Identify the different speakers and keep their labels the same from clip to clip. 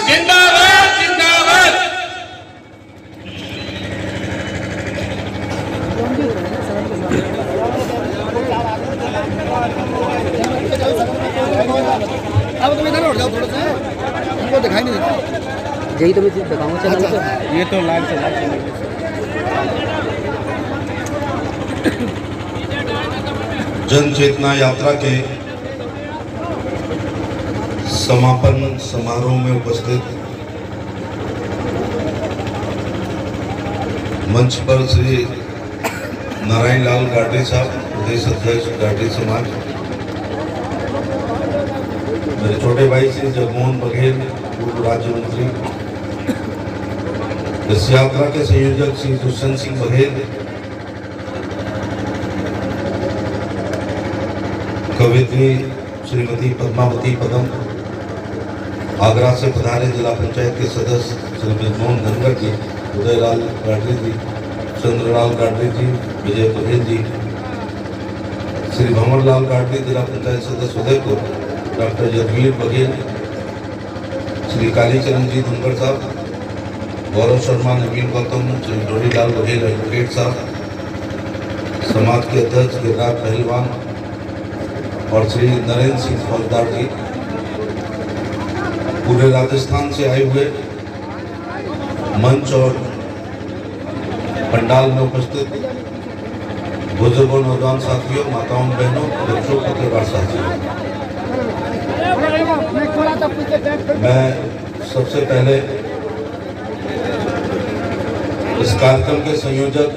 Speaker 1: जिंदाबाद जिंदाबाद।
Speaker 2: अब तुम इधर उठ जाओ थोड़ा सा, हमको दिखाई नहीं देता।
Speaker 3: यही तो मैं दिखाऊंगा चैनल पे।
Speaker 4: ये तो लाइव चला।
Speaker 1: जन चेतना यात्रा के समापन समारोह में उपस्थित मंच पर श्री नारायण लाल गाडे साहब, प्रदेश अध्यक्ष गाडे समाज, मेरे छोटे भाई श्री जगमोहन बघेल, पूर्व राज्य मंत्री, इस यात्रा के संयोजक श्री दुष्यंत सिंह बघेल, कवित्री श्रीमती पद्मावती पदम, आगरा से पधारे जिला पंचायत के सदस्य श्री ब्रजमोहन धनगर जी, उदयलाल गाडरे जी, चंद्रलाल गाडरे जी, विजय बघेल जी, श्री भंवरलाल गाडरे जिला पंचायत सदस्य उदयपुर, डॉक्टर यदवीर बघेल, श्री कालीचरण जी धनगर साहब, गौरव शर्मा, नवीन गौतम, श्री जोड़ीलाल बघेल एडवोकेट साहब, समाज के अध्यक्ष गिरिराज पहलवान और श्री नरेंद्र सिंह फौजदार जी, पूरे राजस्थान से आए हुए मंच और पंडाल में उपस्थित बुजुर्गों, नौजवान साथियों, माताओं, बहनों, बच्चों, पत्रकार साथियों, मैं सबसे पहले इस कार्यक्रम के संयोजक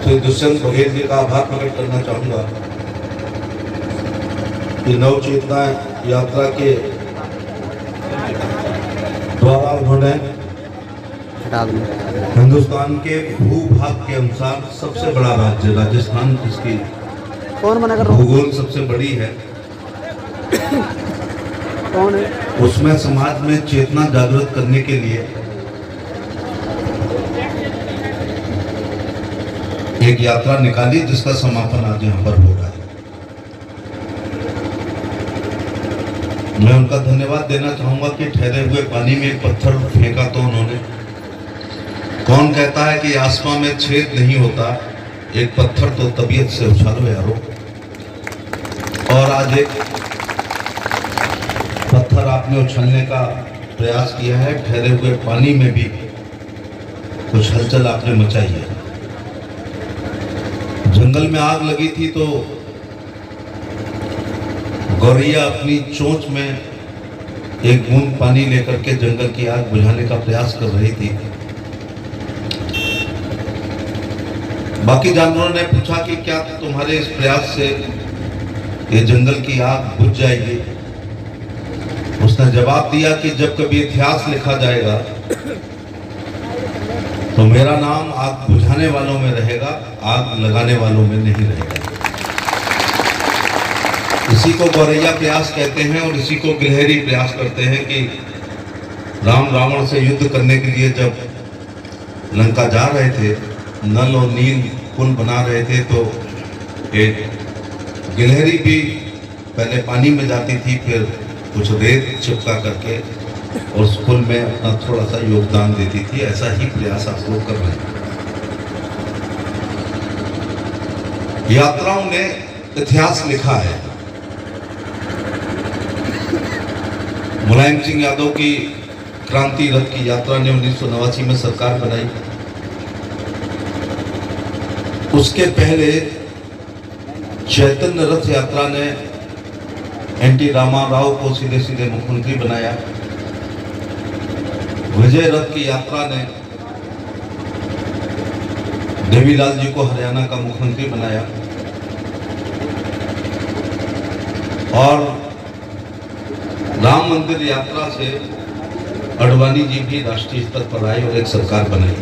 Speaker 1: श्री दुष्यंत बघेल जी का आभार प्रकट करना चाहूंगा कि नव चेतना यात्रा के द्वारा उन्होंने हिंदुस्तान के भूभाग के अनुसार सबसे बड़ा राज्य राजस्थान, जिसकी
Speaker 3: कौन मना कर
Speaker 1: भूगोल सबसे बड़ी है,
Speaker 3: कौन है
Speaker 1: उसमें समाज में चेतना जागृत करने के लिए एक यात्रा निकाली, जिसका समापन आज यहाँ पर हो रहा है। मैं उनका धन्यवाद देना चाहूंगा कि ठहरे हुए पानी में एक पत्थर फेंका तो उन्होंने, कौन कहता है कि आसमां में छेद नहीं होता, एक पत्थर तो तबीयत से उछालो यारो। और आज एक पत्थर आपने उछलने का प्रयास किया है, ठहरे हुए पानी में भी कुछ हलचल आपने मचाई है। जंगल में आग लगी थी तो गौरैया अपनी चोंच में एक बूंद पानी लेकर के जंगल की आग बुझाने का प्रयास कर रही थी। बाकी जानवरों ने पूछा कि क्या तुम्हारे इस प्रयास से ये जंगल की आग बुझ जाएगी? उसने जवाब दिया कि जब कभी इतिहास लिखा जाएगा तो मेरा नाम आग बुझाने वालों में रहेगा, आग लगाने वालों में नहीं रहेगा। इसी को गौरैया प्रयास कहते हैं और इसी को गिलहरी प्रयास करते हैं कि राम रावण से युद्ध करने के लिए जब लंका जा रहे थे, नल और नील पुल बना रहे थे, तो एक गिलहरी भी पहले पानी में जाती थी, फिर कुछ रेत चिपका करके और उस पुल में अपना थोड़ा सा योगदान देती थी। ऐसा ही प्रयास आप लोग कर रहे हैं। यात्राओं ने इतिहास लिखा है। मुलायम सिंह यादव की क्रांति रथ की यात्रा ने 1989 में सरकार बनाई। उसके पहले चैतन्य रथ यात्रा ने एनटी रामाराव को सीधे सीधे मुख्यमंत्री बनाया। विजय रथ की यात्रा ने देवीलाल जी को हरियाणा का मुख्यमंत्री बनाया और राम मंदिर यात्रा से अडवाणी जी भी राष्ट्रीय स्तर पर आए और एक सरकार बनाई।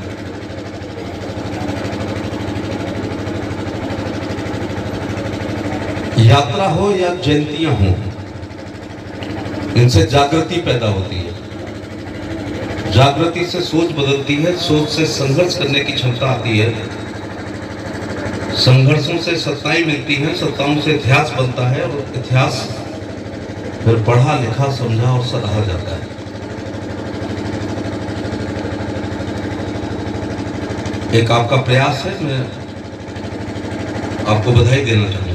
Speaker 1: यात्रा हो या जयंतियां हो, इनसे जागृति पैदा होती है। जागृति से सोच बदलती है, सोच से संघर्ष करने की क्षमता आती है, संघर्षों से सत्ताएं मिलती हैं, सत्ताओं से इतिहास बनता है और इतिहास फिर पढ़ा लिखा समझा और सराहा जाता है। एक आपका प्रयास है, मैं आपको बधाई देना चाहूंगा।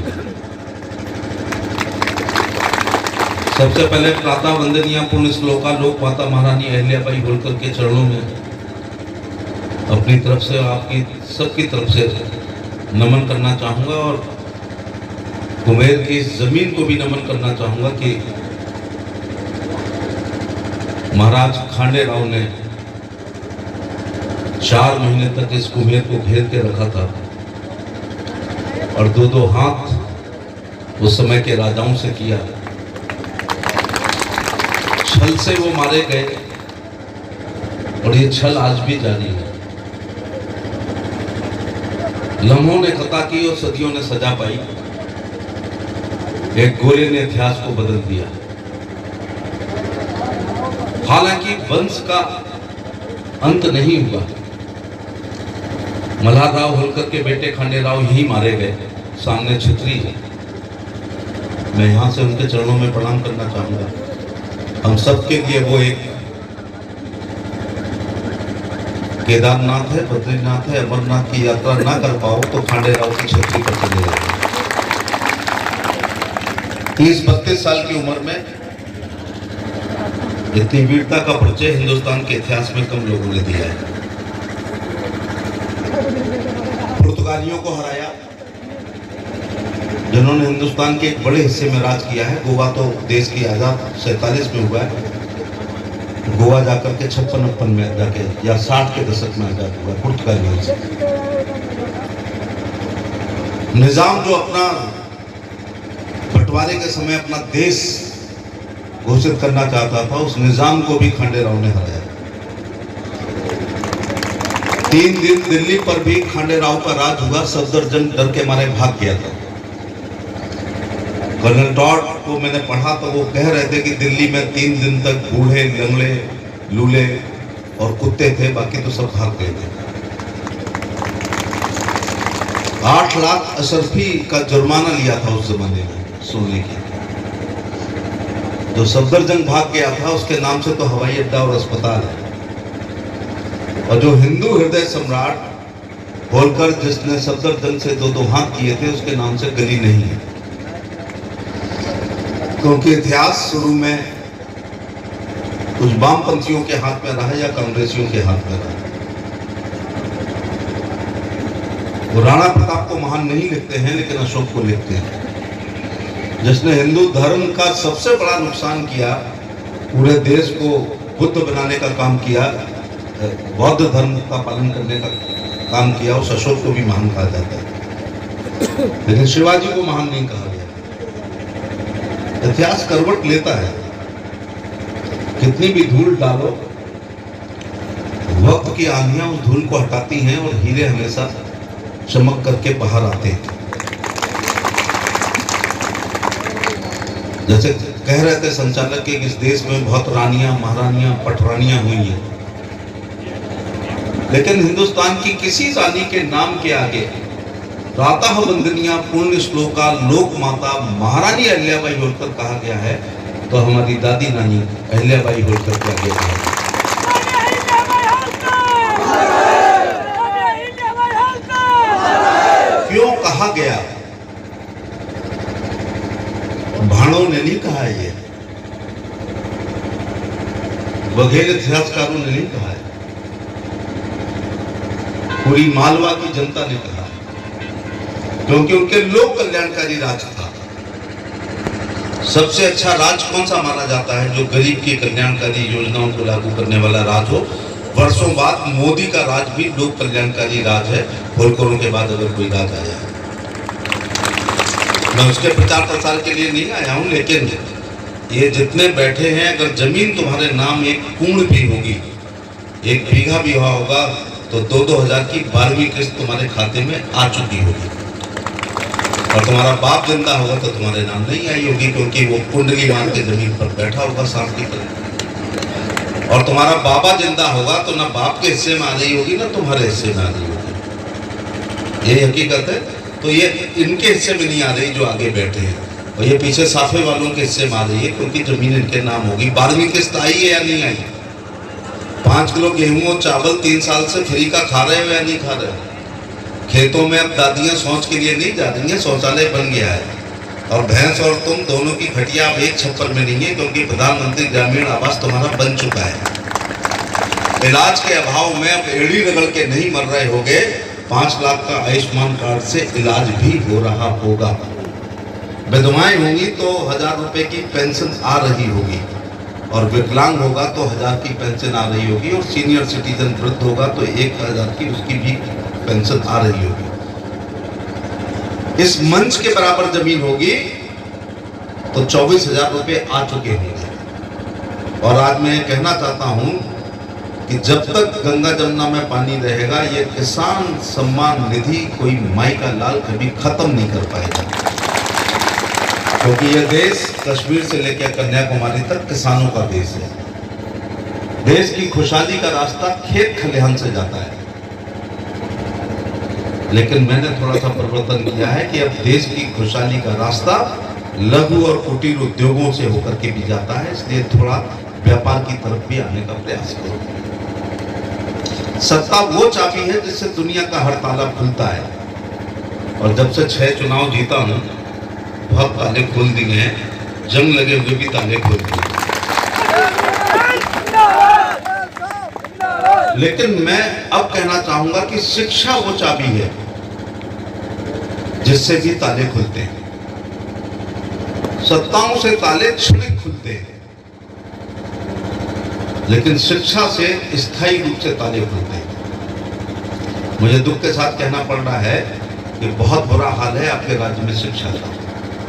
Speaker 1: सबसे पहले प्रातः वंदनीय पुण्य श्लोका लोक माता महारानी अहिल्याबाई होलकर के चरणों में अपनी तरफ से आपकी सबकी तरफ से नमन करना चाहूंगा और कुमेर की इस जमीन को भी नमन करना चाहूंगा कि महाराज खांडे राव ने 4 महीने तक इस कुमेर को घेर के रखा था और 2-2 हाथ उस समय के राजाओं से किया। छल से वो मारे गए और ये छल आज भी जारी है। लम्हों ने खता की और सदियों ने सजा पाई। एक गोरे ने इतिहास को बदल दिया। हालांकि वंश का अंत नहीं हुआ। मल्हारराव होलकर के बेटे खांडे राव यही मारे गए। सामने छतरी है, मैं यहां से उनके चरणों में प्रणाम करना चाहूंगा। हम सबके लिए वो एक केदारनाथ है, बद्रीनाथ है, अमरनाथ की यात्रा ना कर पाओ तो खांडे राव की छतरी पर चले जाओ। 30-32 साल की उम्र में इतनी वीरता का परिचय हिंदुस्तान के इतिहास में कम लोगों ने दिया है। पुर्तगालियों को हराया, जिन्होंने हिंदुस्तान के एक बड़े हिस्से में राज किया है। गोवा तो देश की आजाद 47 में हुआ है। गोवा जाकर के 56-59 में जाके या 60 के दशक में आजाद हुआ पुर्तगालियों से। निजाम जो अपना बंटवारे के समय अपना देश घोषित करना चाहता था, उस निजाम को भी खांडे राव ने हराया। 3 दिन दिल्ली पर भी खांडे राव का राज हुआ। सफदरजंग डर के मारे भाग गया था। कर्नल टॉड को मैंने पढ़ा तो वो कह रहे थे कि दिल्ली में 3 दिन तक बूढ़े, लंगड़े, लूले और कुत्ते थे, बाकी तो सब भाग गए थे। 8 लाख अशरफी का जुर्माना लिया था उस जमाने में सोने की। जो सफदरजंग भाग गया था उसके नाम से तो हवाई अड्डा और अस्पताल है। और जो हिंदू हृदय सम्राट होलकर जिसने सफदरजंग से 2-2 हाथ किए थे, उसके नाम से गली नहीं है। क्योंकि इतिहास शुरू में कुछ वामपंथियों के हाथ में रहा या कांग्रेसियों के हाथ में रहा। वो राणा प्रताप को महान नहीं लिखते हैं, लेकिन अशोक को लिखते हैं, जिसने हिंदू धर्म का सबसे बड़ा नुकसान किया, पूरे देश को बुद्ध बनाने का काम किया, बौद्ध धर्म का पालन करने का काम किया। उस अशोक को भी महान कहा जाता है, लेकिन शिवाजी को महान नहीं कहा गया। इतिहास करवट लेता है। कितनी भी धूल डालो, वक्त की आंधियां उस धूल को हटाती हैं और हीरे हमेशा चमक करके बाहर आते हैं। जैसे कह रहे थे संचालक कि इस देश में बहुत रानियां, महारानियां, पटरानियां हुई हैं, लेकिन हिंदुस्तान की किसी रानी के नाम के आगे प्रातः वंदनीय पुण्य श्लोका लोक माता महारानी अहिल्याबाई होलकर कहा गया है, तो हमारी दादी नानी अहिल्याबाई होलकर के आगे है। क्यों कहा गया? भाणों ने नहीं कहा है, ये वगैरह इतिहासकारों ने नहीं कहा है, पूरी मालवा की जनता ने कहा, क्योंकि उनके लोक कल्याणकारी राज था। सबसे अच्छा राज कौन सा माना जाता है? जो गरीब की कल्याणकारी योजनाओं को लागू करने वाला राज हो। वर्षों बाद मोदी का राज भी लोक कल्याणकारी राज है, होलकरों के बाद अगर कोई राज आया है। मैं उसके प्रचार प्रसार के लिए नहीं आया हूं, लेकिन ये जितने बैठे हैं, अगर जमीन तुम्हारे नाम एक पूर्ण भी होगी, 1 बीघा भी हुआ होगा, तो 2-2 हजार की 12वीं किस्त तुम्हारे खाते में आ चुकी होगी। और तुम्हारा बाप जिंदा होगा तो तुम्हारे नाम नहीं आई होगी, क्योंकि वो कुंडली मान के जमीन पर बैठा होगा सांप की तरह। और तुम्हारा बाबा जिंदा होगा तो ना बाप के हिस्से में आ रही होगी, ना तुम्हारे हिस्से में आ रही होगी। ये हकीकत है। तो ये इनके हिस्से में नहीं आ रही जो आगे बैठे हैं। और ये पीछे साफे वालों के हिस्से में आ रही है क्योंकि जमीन इनके नाम होगी। 12वीं किस्त आई है या नहीं आई? 5 किलो गेहूं और चावल 3 साल से फ्री का खा रहे हो या नहीं खा रहे हो? खेतों में अब दादियां शौच के लिए नहीं जा रही हैं, शौचालय बन गया है। और भैंस और तुम दोनों की खटिया अब एक छप्पर में नहीं है क्योंकि प्रधानमंत्री ग्रामीण आवास तुम्हारा बन चुका है। इलाज के अभाव में अब एड़ी रगड़ के नहीं मर रहे होगे। 5 लाख का आयुष्मान कार्ड से इलाज भी हो रहा होगा। विधवाएं होंगी तो 1000 रुपए की पेंशन आ रही होगी, और विकलांग होगा तो 1000 की पेंशन आ रही होगी, और सीनियर सिटीजन वृद्ध होगा तो 1000 की उसकी भी पेंशन आ रही होगी। इस मंच के बराबर जमीन होगी तो 24,000 रुपए आ चुके होंगे। और आज मैं कहना चाहता हूं कि जब तक गंगा जमुना में पानी रहेगा, ये किसान सम्मान निधि कोई माई का लाल कभी खत्म नहीं कर पाएगा, क्योंकि यह देश कश्मीर से लेकर कन्याकुमारी तक किसानों का देश है। देश की खुशहाली का रास्ता खेत खलिहान से जाता है, लेकिन मैंने थोड़ा सा परिवर्तन किया है कि अब देश की खुशहाली का रास्ता लघु और कुटीर उद्योगों से होकर के भी जाता है। इसलिए थोड़ा व्यापार की तरफ भी आने का प्रयास करो। सत्ता वो चाबी है जिससे दुनिया का हर ताला खुलता है, और जब से 6 चुनाव जीता हूं बहुत ताले खोल दिए हैं, जंग लगे हुए भी ताले खोल दिए। लेकिन मैं अब कहना चाहूंगा कि शिक्षा वो चाबी है जिससे भी ताले खुलते हैं। सत्ताओं से ताले क्षणिक खुलते हैं, लेकिन शिक्षा से स्थायी रूप से ताले खुलते हैं। मुझे दुख के साथ कहना पड़ रहा है कि बहुत बुरा हाल है आपके राज्य में शिक्षा का।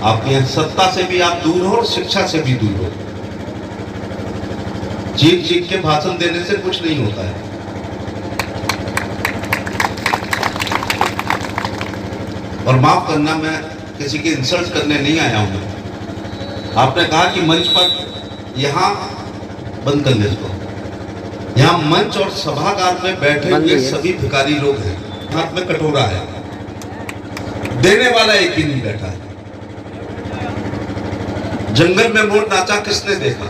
Speaker 1: आपके यहाँ सत्ता से भी आप दूर हो और शिक्षा से भी दूर हो। चीख चीख के भाषण देने से कुछ नहीं होता है। और माफ करना, मैं किसी की इंसल्ट करने नहीं आया हूं। आपने कहा कि मंच पर यहां बंद कर ले इसको। यहाँ मंच और सभागार में बैठे हुए सभी भिखारी लोग हैं, हाथ में कटोरा है, देने वाला एक ही नहीं बैठा है। जंगल में मोर नाचा किसने देखा?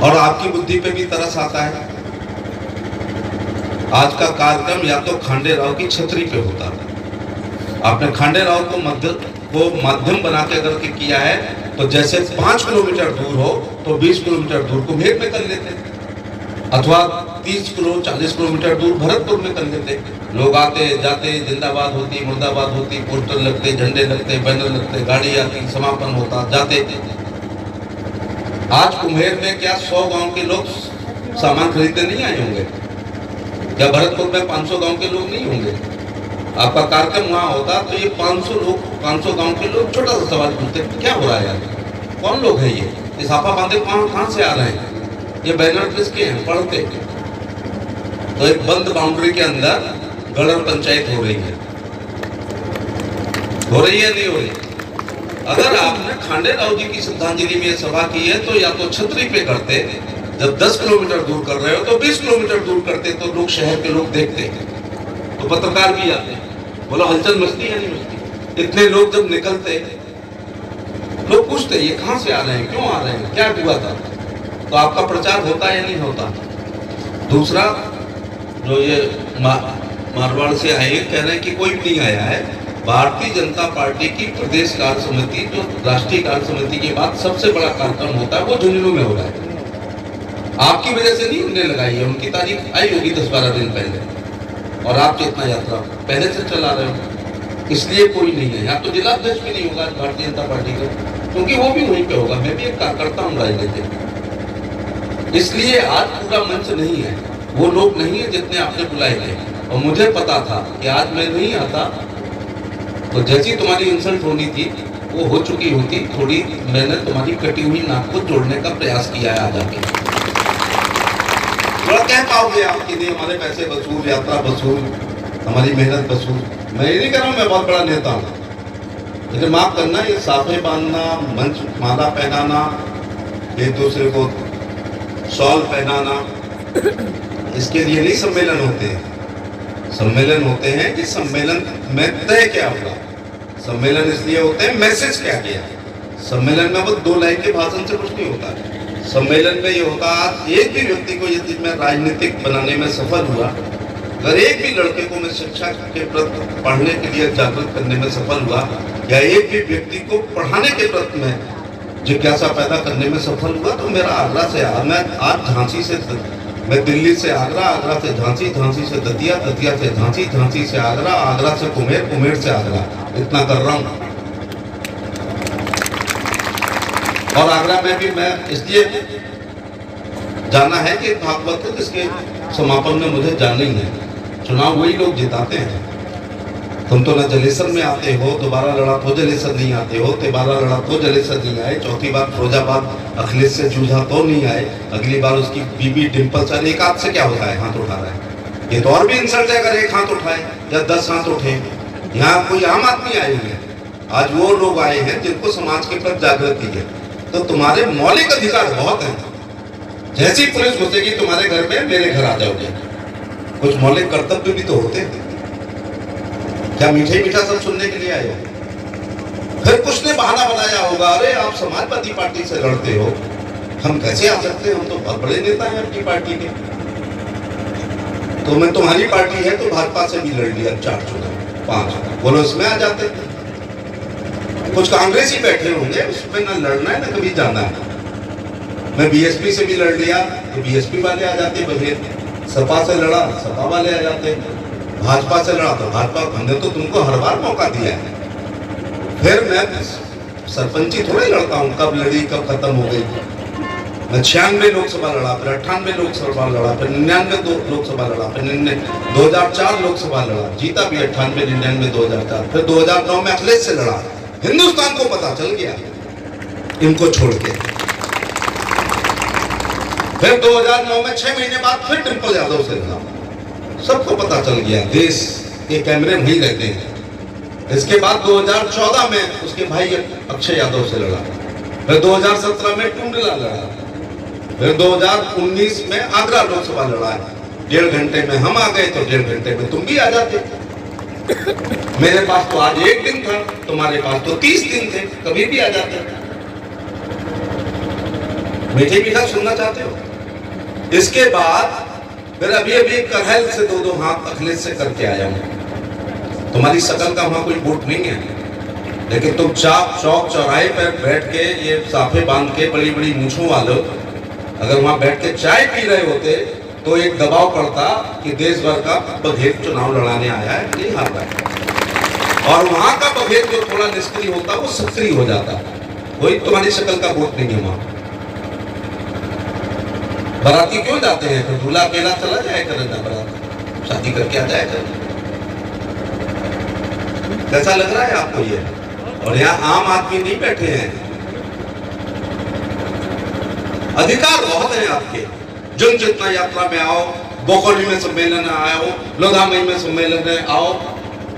Speaker 1: और आपकी बुद्धि पे भी तरस आता है। आज का कार्यक्रम या तो खांडे राव की छतरी पे होता है। आपने खांडे राव को माध्यम बना के अगर किया है तो जैसे 5 किलोमीटर दूर हो तो 20 किलोमीटर दूर कुम्हेर में कर लेते, अथवा 30 किलो 40 किलोमीटर दूर भरतपुर में कर लेते। लोग आते जाते, जिंदाबाद होती, मुर्दाबाद होती, पोस्टर लगते, झंडे लगते, बैनर लगते, गाड़ी आती, समापन होता, जाते। आज कुम्हेर में क्या 100 गांव के लोग सामान खरीदने नहीं आए होंगे? क्या भरतपुर में 500 गांव के लोग नहीं होंगे? आपका कार्यक्रम वहां होता तो ये 500 गांव के लोग छोटा सा सवाल पूछते, क्या हो रहा है यार, कौन लोग हैं ये साफा बांधे कहां से आ रहे हैं, ये बैनर किसके हैं, पढ़ते। तो एक बंद बाउंड्री के अंदर गढ़ पंचायत हो रही है नहीं हो रही? अगर आपने खांडे राव जी की श्रद्धांजलि में सभा की है तो या तो छतरी पे करते, जब 10 किलोमीटर दूर कर रहे हो तो 20 किलोमीटर दूर करते, तो लोग, शहर के लोग देखते, तो पत्रकार भी आते, बोला हलचल मचती है नहीं मचती। इतने लोग जब निकलते, लोग पूछते ये कहां से आ रहे हैं, क्यों आ रहे हैं, क्या हुआ था, तो आपका प्रचार होता या नहीं होता? दूसरा, जो ये मारवाड़ से आए कह रहे हैं कि कोई भी नहीं आया है। भारतीय जनता पार्टी की प्रदेश कार्य समिति, जो राष्ट्रीय कार्य समिति के बाद सबसे बड़ा कार्यक्रम होता है, वो झुंझुनू में हो रहा है। आपकी वजह से नहीं उन्हें लगाई है, उनकी तारीख आई होगी 10-12 दिन पहले, और आप चेतना यात्रा पहले से चला रहे हो, इसलिए कोई नहीं है। यहाँ तो जिला अध्यक्ष भी नहीं होगा भारतीय जनता पार्टी का, क्योंकि वो भी वहीं पे होगा। मैं भी एक कार्यकर्ता हूँ राजनीतिक, इसलिए आज पूरा मंच नहीं है, वो लोग नहीं है जितने आपने बुलाए थे। और मुझे पता था कि आज मैं नहीं आता तो जैसी तुम्हारी इंसल्ट होनी थी वो हो चुकी होती। थोड़ी मैंने तुम्हारी कटी हुई नाक को जोड़ने का प्रयास किया है आज आके। थोड़ा कह पाओगे आप कि नहीं हमारे पैसे वसूल, यात्रा वसूल, हमारी मेहनत वसूल। मैं ये नहीं कह रहा हूँ मैं बहुत बड़ा नेता हूँ, लेकिन माफ करना, ये साफे बांधना, मंच माला पहनाना, एक दूसरे को शॉल पहनाना, इसके लिए नहीं सम्मेलन होते हैं। सम्मेलन होते हैं कि सम्मेलन में तय क्या होगा, सम्मेलन इसलिए होते हैं, मैसेज क्या गया सम्मेलन में, वो 2 लाइन के भाषण से कुछ नहीं होता। सम्मेलन में ये होता, आज एक भी व्यक्ति को यदि मैं राजनीतिक बनाने में सफल हुआ, अगर एक भी लड़के को मैं शिक्षा के प्रति पढ़ने के लिए जागरूक करने में सफल हुआ, या एक भी व्यक्ति को पढ़ाने के प्रति में जिज्ञासा पैदा करने में सफल हुआ, तो मेरा आगरा से मैं आज झांसी से, मैं दिल्ली से आगरा, आगरा से झांसी, झांसी से दतिया, दतिया से झांसी, झांसी से आगरा, आगरा से कुमेर, कुमेर से आगरा, इतना कर रहा हूँ। और आगरा में भी मैं इसलिए जाना है कि भागवत है जिसके समापन में मुझे जाना ही है। चुनाव वही लोग जिताते हैं। तुम तो न जलेसर में आते हो, दोबारा लड़ा तो जलेसर नहीं आते हो, तिबारा लड़ा तो जलेसर नहीं आए, चौथी बार फिरोजाबाद अखिलेश से जूझा तो नहीं आए, अगली बार उसकी बीबी डिम्पल सर एक हाथ से क्या होता है, हाथ उठा रहा है। ये तो और भी इंसल्ट है अगर एक हाथ उठाए या 10 हाथ उठे। यहाँ कोई आम आदमी आए हुए हैं, आज वो लोग आए हैं जिनको समाज के प्रति जागृति है। तो तुम्हारे मौलिक अधिकार बहुत हैं। जैसी पुलिस घुसेगी तुम्हारे घर में, मेरे घर आ जाओगे। कुछ मौलिक कर्तव्य भी तो होते हैं। क्या मीठे मीठा सब सुनने के लिए आए हो? फिर कुछ ने बहाना बनाया होगा, अरे आप समाजवादी पार्टी से लड़ते हो, हम कैसे आ सकते हैं, हम तो बहुत बड़े नेता हैं अपनी पार्टी के। तो मैं तुम्हारी पार्टी है तो भाजपा से भी लड़ लिया 4 चुनाव 5, बोलो इसमें आ जाते। कुछ कांग्रेसी बैठे होंगे, उसमें ना लड़ना है ना कभी जाना है। मैं बीएसपी से भी लड़ लिया तो बीएसपी वाले आ जाते बगैर, सपा से लड़ा सपा वाले आ जाते, भाजपा से लड़ा तो भाजपा। हमने तो तुमको हर बार मौका दिया है। फिर मैं सरपंची थोड़े लड़ता हूँ, कब लड़ी कब खत्म हो गई। मैं 96 लोकसभा लड़ा, फिर 98 लोकसभा लड़ा, फिर 99 लोकसभा लड़ा, फिर 2004 लोकसभा लड़ा, जीता भी 98, 99, 2004, फिर 2009 में अखिलेश से लड़ा। हिंदुस्तान को पता चल गया इनको छोड़ के। फिर 2009 में 6 महीने बाद फिर डिम्पल यादव से लड़ा, सबको पता चल गया, देश के कैमरे नहीं रहते हैं। इसके बाद 2014 में उसके भाई अक्षय यादव से लड़ा, फिर 2017 में टुंडला लड़ा, फिर 2019 में आगरा लोकसभा लड़ा। 1.5 घंटे में हम आ गए तो 1.5 घंटे में तुम भी आ जाते। मेरे पास तो आज 1 दिन था, तुम्हारे पास तो 30 दिन थे, कभी भी आ जाते। मीठे मीठा सुनना चाहते हो? इसके बाद फिर अभी करहल से 2 हाथ अखिलेश से करके आया हूं। तुम्हारी शकल का वहां कोई वोट नहीं है, लेकिन तुम चौक चौराहे पर बैठ के ये साफे बांध के बड़ी बड़ी मूछों वालों अगर वहां बैठ के चाय पी रहे होते तो एक दबाव पड़ता कि देश भर का बघेल चुनाव लड़ाने आया है, नहीं हार रहा है। और वहां का बघेल जो थोड़ा निष्क्रिय होता वो सक्रिय हो जाता। कोई तुम्हारी शक्ल का वोट नहीं है वहां। बाराती क्यों जाते हैं? तो दूल्हा अकेला चला जाए करेगा, बारात शादी करके आ जाए करेगा। कैसा लग रहा है आपको ये? और यहाँ आम आदमी नहीं बैठे हैं। अधिकार बहुत है आपके। जन चेतना यात्रा में आओ, बोकोली में सम्मेलन है आओ, लोधामई में सम्मेलन है आओ,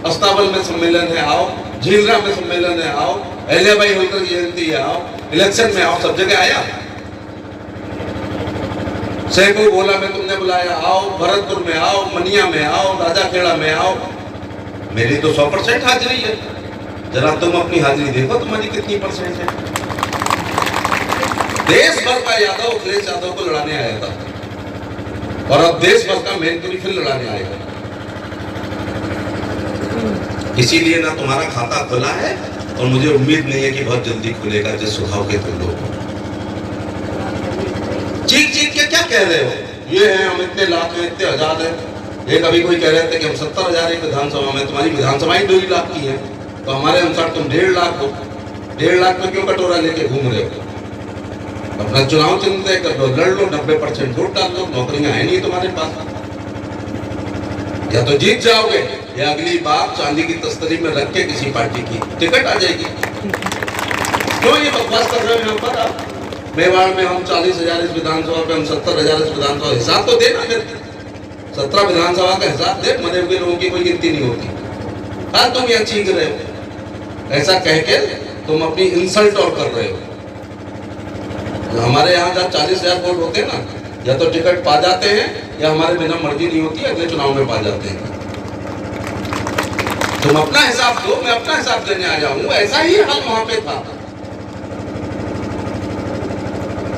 Speaker 1: अस्ताबल में सम्मेलन है आओ, झीलरा में सम्मेलन है आओ, अहिल्याबाई होलकर की जयंती है आओ, इलेक्शन में आओ, सब जगह आया। सैको बोला में तुमने बुलाया आओ, भरतपुर में आओ, मनिया में आओ, राजाखेड़ा में आओ। मेरी तो 100% हाजिरी है। जरा तुम अपनी हाजिरी देखो तुम्हारी कितनी परसेंट है। देश भर का यादव अखिलेश यादव को लड़ाने आया था और अब देश भर का मैनपुरी फिर लड़ाने आएगा। इसीलिए ना तुम्हारा खाता खुला है और मुझे उम्मीद नहीं है कि बहुत जल्दी खुलेगा, जिस स्वभाव के तुम लोग चीख चीख के क्या कह रहे हो? ये है हम इतने लाख हैं, इतने हजार हैं। एक अभी कोई कह रहे थे कि हम 70,000 एक विधानसभा में, तुम्हारी विधानसभा ही 2 लाख की है, तो हमारे अनुसार तुम 1.5 लाख हो। 1.5 लाख में क्यों कटोरा लेके घूम रहे हो? अपना चुनाव चिन्ह तय कर लो, लड़ लो, 90% वोट डाल दो। नौकरियां है नहीं तुम्हारे पास, या तो जीत जाओगे या अगली बार चांदी की तस्तरी में रख के किसी पार्टी की टिकट आ जाएगी। क्यों ये बकवास कर रहे हो यहाँ पर आप? मेवाड़ में हम 40,000 इस विधानसभा पे, हम 70,000 इस विधानसभा। हिसाब तो देना फिर, 17 विधानसभा का हिसाब दे। मरे हुए लोगों की कोई गिनती नहीं होती। हाँ तुम यहाँ चीख रहे हो, ऐसा कह के तुम अपनी इंसल्ट और कर रहे हो। हमारे यहाँ जब 40,000 वोट होते हैं ना, या तो टिकट पा जाते हैं या हमारे बिना मर्जी नहीं होती, अगले चुनाव में पा जाते हैं। तुम अपना हिसाब दो, मैं अपना हिसाब देने आया हूं। ऐसा ही हाल वहां पे था।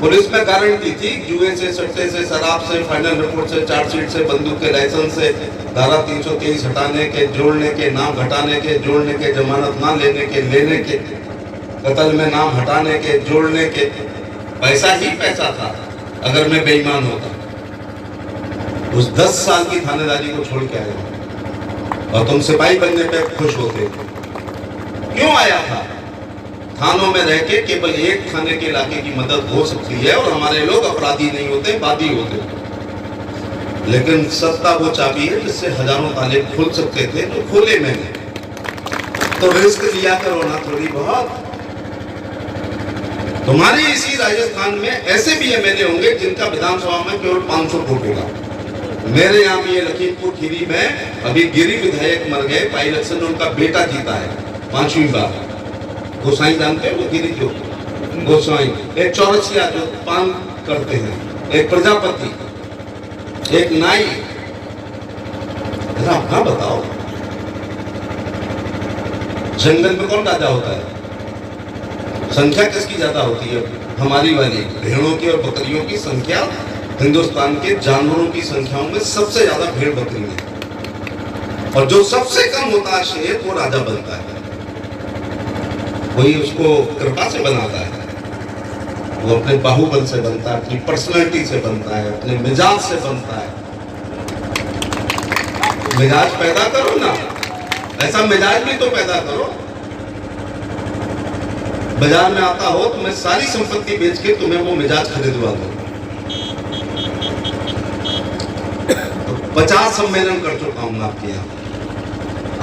Speaker 1: पुलिस में गारंटी थी, जुए से, सट्टे से, शराब से, फाइनल रिपोर्ट से, चार्जशीट से, बंदूक के लाइसेंस से, धारा 323 हटाने के, जोड़ने के, नाम घटाने के, जोड़ने के, जमानत ना लेने के, लेने के, कत्ल में नाम हटाने के, जोड़ने के, पैसा ही पैसा था। अगर मैं बेईमान होता उस 10 साल की थानेदारी को छोड़ के आया और तुम सिपाही बनने पे खुश होते। क्यों आया था? थानों में रह के केवल एक थाने के इलाके की मदद हो सकती है और हमारे लोग अपराधी नहीं होते, वादी होते। लेकिन सत्ता वो चाबी है जिससे हजारों ताले खुल सकते थे, तो खोले मैंने। तो रिस्क लिया करो ना थोड़ी बहुत। तुम्हारे इसी राजस्थान में ऐसे भी एमएलए होंगे जिनका विधानसभा में केवल 500 वोट होगा। मेरे यहाँ भी ये लखीमपुर खीरी में अभी गिरी विधायक मर गए, बाई इलेक्शन में उनका बेटा जीता है 5वीं बार। गोसाई जानते हो? वो गिरी जो गोसाई, एक चौरसिया जो पान करते हैं, एक प्रजापति, एक नाई। जरा अपना बताओ, जंगल में कौन राजा होता है? संख्या किसकी ज्यादा होती है? हमारी वाली भेड़ों की और बकरियों की संख्या हिंदुस्तान के जानवरों की संख्याओं में सबसे ज्यादा भेड़ बकरी है। और जो सबसे कम होता है शेर, वो राजा बनता है। वही उसको कृपा से बनाता है, वो अपने बाहुबल से बनता है, अपनी पर्सनैलिटी से बनता है, अपने मिजाज से बनता है। मिजाज पैदा करो ना, ऐसा मिजाज भी तो पैदा करो। बाजार में आता हो तो मैं सारी संपत्ति बेच के तुम्हें वो मिजाज खरीदवा दूं। तो 50 सम्मेलन कर चुका हूं आपके यहाँ।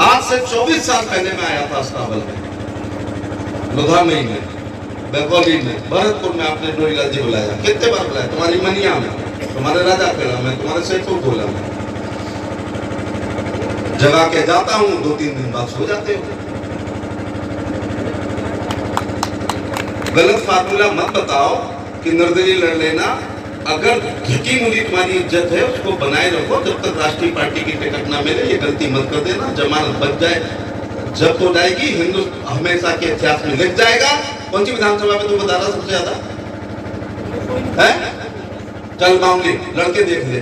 Speaker 1: आज से 24 साल पहले मैं आया था अस्ताबल में, लुधियाना में, बेगौली में, भरतपुर में। आपने डोरीलाल जी बुलाया, कितने बार बुलाया? तुम्हारी मनिया में, तुम्हारे राजा पेड़ा में, तुम्हारे सेठू बोला में। जगा के जाता हूं, 2-3 दिन बाद सो जाते हो। गलत फार्मूला मत बताओ कि निर्दलीय लड़ लेना। अगर घिकी मुली तुम्हारी इज्जत है, उसको बनाए रखो जब तक राष्ट्रीय पार्टी की टिकट ना मिले। ये गलती मत कर देना। जमानत बच जाए, जब हो जाएगी, हिंदू हमेशा के इतिहास में लिख जाएगा। कौन सी विधानसभा में तुम बता रहा सबसे ज्यादा है? चल पाऊंगी, लड़के देख ले।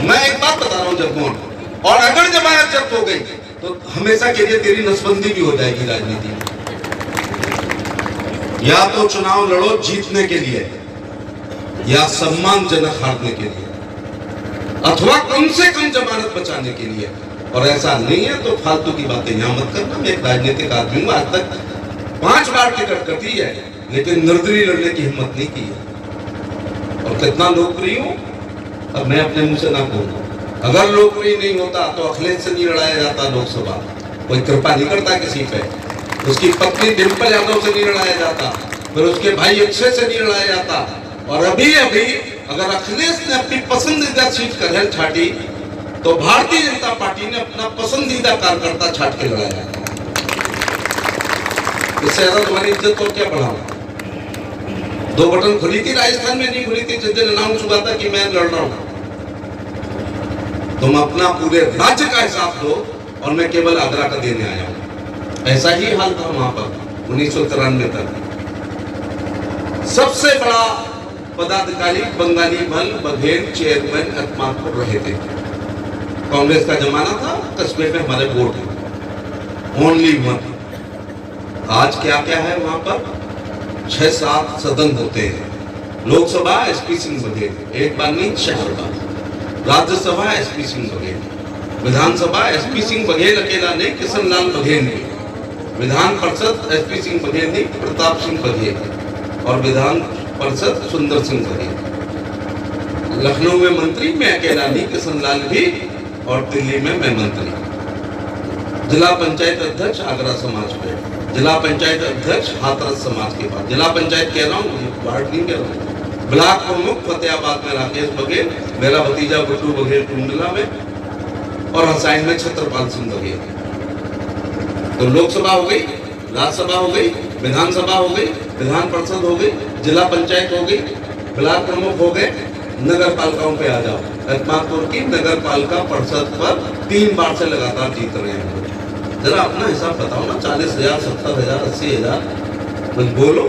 Speaker 1: मैं एक बात बता रहा हूं जगमोहन, और अगर जमानत जब्त हो गई तो हमेशा के लिए तेरी नसबंदी भी हो जाएगी राजनीति में। या तो चुनाव लड़ो जीतने के लिए, या सम्मानजनक हारने के लिए, अथवा कम से कम जमानत बचाने के लिए। और ऐसा नहीं है तो फालतू की बातें यहां मत करना। मैं एक राजनीतिक आदमी हूं, आज तक 5 बार टिकट कटी है, लेकिन निर्दलीय लड़ने की हिम्मत नहीं की है। और कितना लोकप्रिय हूं, अब मैं अपने मुंह से ना कहूंगा। अगर लोकप्रिय नहीं होता तो अखिलेश से नहीं लड़ाया जाता लोकसभा। कोई कृपा नहीं करता किसी पे। उसकी पत्नी डिंपल यादव से नहीं लड़ाया जाता, फिर उसके भाई अक्षय से नहीं लड़ाया जाता। और अभी अभी अगर अखिलेश ने अपनी पसंदीदा सीट करहल छाटी, तो भारतीय जनता पार्टी ने अपना पसंदीदा कार्यकर्ता छाट के लड़ाया। इससे ज्यादा तुम्हारी इज्जत को क्या बढ़ाऊं? 2 बटन खुली थी राजस्थान में, नहीं खुली थी जिस दिन अनाउंस हुआ था कि मैं लड़ रहा हूं। तुम अपना पूरे राज्य का हिसाब दो, और मैं केवल आगरा का देने आया हूं। ऐसा ही हाल था वहां पर 1993 तक। सबसे बड़ा पदाधिकारी बंगाली भल बघेल चेयरमैन अकमालपुर रहे थे। कांग्रेस का जमाना था, कस्बे में हमारे वोट ओनली 1। आज क्या क्या है वहां पर? 6-7 सदन होते हैं। लोकसभा एसपी सिंह बघेल, एक बार नहीं 4 बार। राज्यसभा एसपी सिंह बघेल, विधानसभा एसपी सिंह बघेल अकेला नहीं, किशन लाल बघेल भी। विधान परिषद एसपी सिंह बघेल नहीं, प्रताप सिंह बघेल। और विधान परिषद सुंदर सिंह बघेल। लखनऊ में मंत्री मैं अकेला नहीं, किशन लाल भी। और दिल्ली में मैं मंत्री। जिला पंचायत अध्यक्ष आगरा समाज पे, जिला पंचायत अध्यक्ष हाथरस समाज के पास, जिला पंचायत कह रहा हूँ, वार्ड नहीं कह रहा हूँ। ब्लॉक प्रमुख फतेहाबाद में राकेश बघेल, मेरा भतीजा गुड्डू बघेल टुंडला में, और हसाइन में छत्रपाल सिंह बघेल। तो लोकसभा हो गई, राज्यसभा हो गई, विधानसभा हो गई, विधान परिषद हो गई, जिला पंचायत हो गई, ब्लॉक प्रमुख हो गए, नगर पालिकाओं पे आ जाओ। एतमादपुर की नगर पालिका परिषद पर 3 बार से लगातार जीत रहे हैं हम लोग। जरा अपना हिसाब बताओ ना, 40,000, 70,000, 80,000, कुछ बोलो।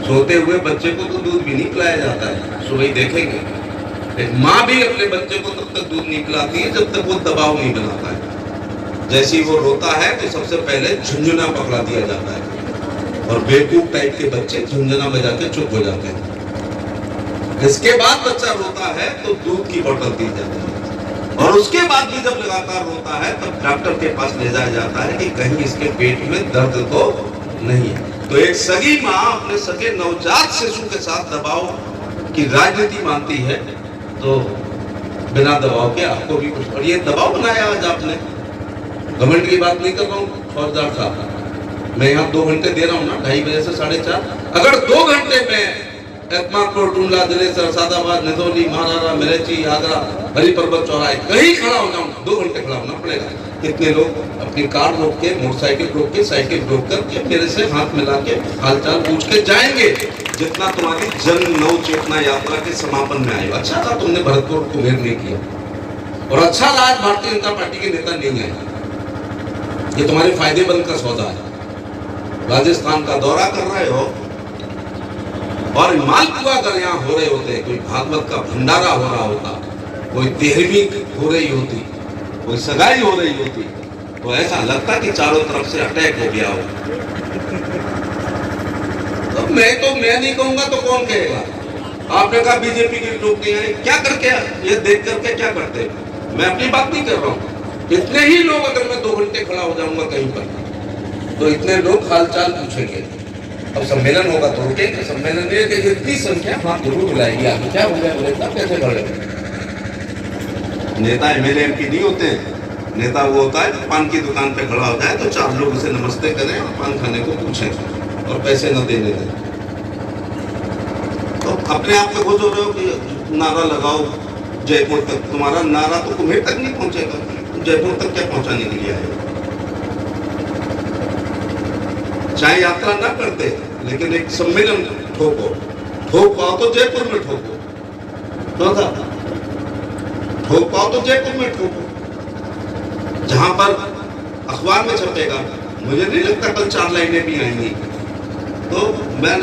Speaker 1: सोते हुए बच्चे को तो दूध भी नहीं पिलाया जाता है, सुबह देखेंगे। एक माँ भी अपने बच्चे को तब तक दूध नहीं पिलाती है जब तक वो दबाव नहीं बनाता है। जैसे ही वो रोता है तो सबसे पहले झुंझुना पकड़ा दिया जाता है, और बेवकूफ टाइप के बच्चे झुंझुना बजा के चुप हो जाते हैं। इसके बाद बच्चा रोता है तो दूध की बोतल दी जाती है, और उसके बाद भी जब लगातार रोता है तब डॉक्टर के पास ले जाया जाता है कि कहीं इसके पेट में दर्द तो नहीं है। तो एक सगी माँ अपने सगे नवजात शिशु के साथ दबाव की राजनीति मानती है, तो बिना दबाव के आपको भी कुछ, और ये दबाव बनाया आज आपने। गवर्नमेंट की बात नहीं कर रहा हूँ फौजदार साहब, मैं यहाँ 2 घंटे दे रहा हूँ ना, 2:30 बजे से 4:30। अगर 2 घंटे में एतमादपुर, टुंडला, दिलेसर, सादाबाद, निदौली, महारारा, मिरेची, आगरा, हरी पर्वत चौराहे कहीं खड़ा हो जाऊँ, 2 घंटे खड़ा होना पड़ेगा। कितने लोग अपनी कार रोक के, मोटरसाइकिल रोक के, साइकिल रोक करके मेरे से हाथ मिला के हालचाल पूछ के जाएंगे, जितना तुम्हारी जन नव चेतना यात्रा के समापन में आए। अच्छा था तुमने भरतपुर को कुम्हेर नहीं किया, और अच्छा था आज भारतीय जनता पार्टी के नेता नहीं आए। ये तुम्हारे फायदेमंद का सौदा है। राजस्थान का दौरा कर रहे हो और मालपुआ अगर यहाँ हो रहे होते, कोई भागवत का भंडारा हो रहा होता, कोई 13वीं हो रही होती, कोई सगाई हो रही होती, तो ऐसा लगता कि चारों तरफ से अटैक हो गया हो। तो मैं नहीं कहूंगा तो कौन कहेगा? आपने कहा बीजेपी के लोग नहीं आए, क्या करके, ये देख करके क्या करते? मैं अपनी बात नहीं कर रहा हूँ। इतने ही लोग, अगर मैं 2 घंटे खड़ा हो जाऊंगा कहीं पर, तो इतने लोग हालचाल पूछेंगे। अब सम्मेलन होगा तो रुकेंगे, सम्मेलन में इतनी संख्या हाथ जरूर बुलाएगी। आगे क्या हो गया, नेता कैसे बढ़े? नेता एमएलए एमपी नहीं होते हैं। नेता वो होता है जो पान की दुकान पे खड़ा हो जाए तो 4 लोग उसे नमस्ते करें और पान खाने को पूछें और पैसे न देने दें। तो अपने आप पे खुश हो रहे हो कि नारा लगाओ जयपुर तक। तुम्हारा नारा तो कुम्हेर तक नहीं पहुंचेगा, जयपुर तक क्या पहुंचाने के लिए आए? चाहे यात्रा ना करते, लेकिन एक सम्मेलन ठोको, ठोक पाओ तो जयपुर में ठोको, ठोक पाओ तो जयपुर में ठोको, जहां पर अखबार में छपेगा। मुझे नहीं लगता कल 4 लाइनें भी आएंगी। तो मैं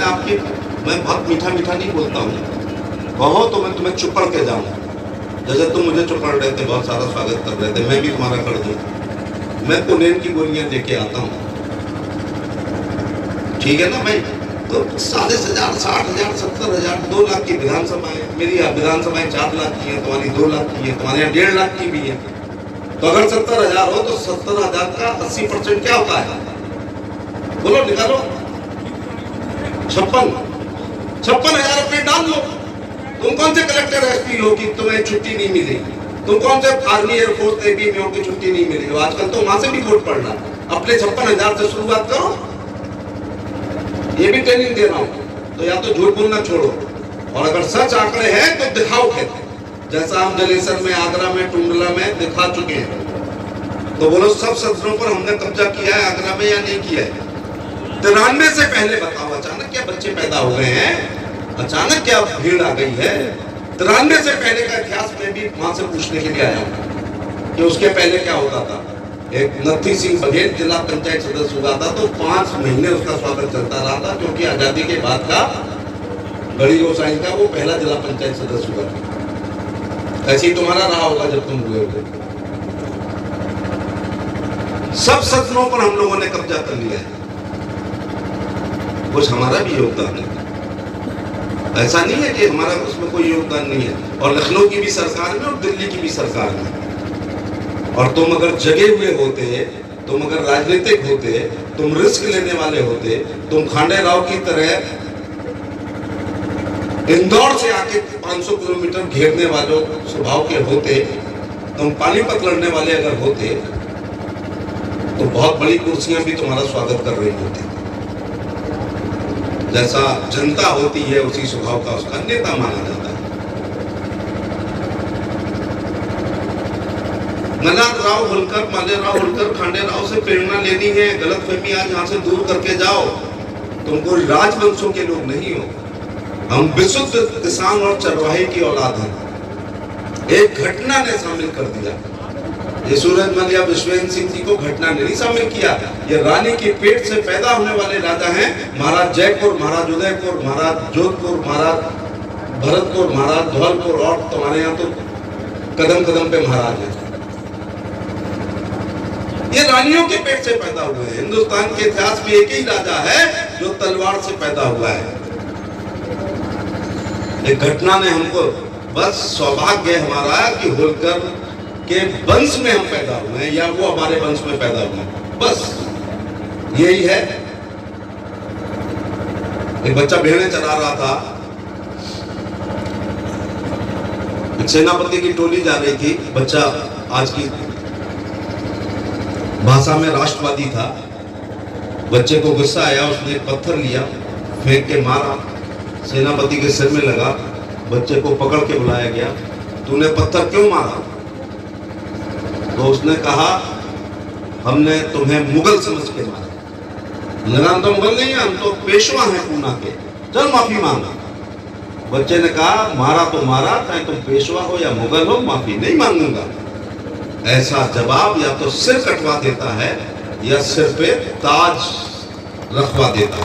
Speaker 1: बहुत मीठा नहीं बोलता हूँ। कहो तो मैं तुम्हें चुपड़ के जाऊँ, जैसे तुम मुझे चुपड़ रहे थे, बहुत सारा स्वागत कर रहे थे, मैं भी तुम्हारा कर दूँ। मैं पुनेन की गोलियां लेके आता हूँ, ठीक है ना भाई? तो 40,000, 60,000, 70,000, 2 लाख की विधानसभा है। मेरी विधानसभाएं 4 लाख की है, तुम्हारी 2 लाख की है, तुम्हारे यहाँ 1.5 लाख की भी है। तो अगर 70,000 हो तो 70,000 का 80% क्या होता है? बोलो, निकालो। 56,000 रुपये डाल लो। तुम कौन से कलेक्टर एसपी हो कि तुम्हें छुट्टी नहीं मिली? तुम कौन से आर्मी, एयरफोर्स, नेवी में हो कि छुट्टी नहीं मिली? आजकल तो वहां से भी वोट पड़ना। अपने 56,000 से शुरुआत करो। ये भी ट्रेनिंग दे रहा हूं। तो या तो झूठ बोलना छोड़ो, और अगर सच आंकड़े हैं तो दिखाओ खेत, जैसा हम जलेसर में, आगरा में, टुंडला में दिखा चुके हैं। तो बोलो सब सदनों पर हमने कब्जा किया है आगरा में या नहीं किया है? 93 से पहले बताओ, अचानक क्या बच्चे पैदा हो गए हैं? अचानक क्या भीड़ आ गई है? 93 से पहले का इतिहास में भी वहां से पूछने के लिए आया हूं कि उसके पहले क्या होता था। एक नथी सिंह बघेल जिला पंचायत सदस्य हुआ था तो 5 महीने उसका स्वागत चलता रहा था, क्योंक't आजादी के बाद का बड़ी गोसाई का वो पहला जिला पंचायत सदस्य हुआ था। ऐसे ही तुम्हारा रहा होगा जब तुम हुए थे। सब सदनों पर हम लोगों ने कब्जा कर लिया है, कुछ हमारा भी योगदान है। ऐसा नहीं है कि हमारा उसमें कोई योगदान नहीं है। और लखनऊ की भी सरकार में और दिल्ली की भी सरकार में। और तुम अगर जगे हुए होते, तुम अगर राजनीतिक होते, तुम रिस्क लेने वाले होते, तुम खांडे राव की तरह इंदौर से आके 500 किलोमीटर घेरने वालों स्वभाव के होते, तुम पानीपत लड़ने वाले अगर होते, तो बहुत बड़ी कुर्सियां भी तुम्हारा स्वागत कर रही होती। जैसा जनता होती है उसी स्वभाव का उसका नेता माना जाता है। ननाद होलकर, माले राव होलकर, खांडे राव से प्रेरणा लेनी है। गलतफहमी आज यहाँ से दूर करके जाओ। तुम कोई राजवंशों के लोग नहीं हो, हम विशुद्ध किसान और चरवाहे की औलाद हैं। एक घटना ने शामिल कर दिया। ये सूरजमल या विश्वेंद्र सिंह जी को घटना ने नहीं शामिल किया। ये रानी के पेट से पैदा होने वाले राजा हैं। महाराज जयपुर, महाराज उदयपुर, महाराज जोधपुर, महाराज भरतपुर, महाराज धौलपुर, और तुम्हारे यहाँ तो कदम कदम पे महाराज हैं। ये रानियों के पेट से पैदा हुए हैं। हिंदुस्तान के इतिहास में एक ही राजा है जो तलवार से पैदा हुआ है। एक घटना ने हमको, बस सौभाग्य हमारा कि होलकर के वंश में हम पैदा हुए हैं या वो हमारे वंश में पैदा हुए हैं, बस यही है। एक बच्चा भेड़ें चरा रहा था, एक सेनापति की टोली जा रही थी। बच्चा आज की भाषा में राष्ट्रवादी था। बच्चे को गुस्सा आया, उसने एक पत्थर लिया, फेंक के मारा, सेनापति के सिर में लगा। बच्चे को पकड़ के बुलाया गया, तूने पत्थर क्यों मारा? तो उसने कहा, हमने तुम्हें मुगल समझ के मारा। लगा तो मुगल नहीं है, हम तो पेशवा हैं पूना के, चल माफी मांगा। बच्चे ने कहा, मारा तो मारा, चाहे तुम पेशवा हो या मुगल हो, माफी नहीं मांगूंगा। ऐसा जवाब या तो सिर कटवा देता है या सिर पे ताज रखवा देता है।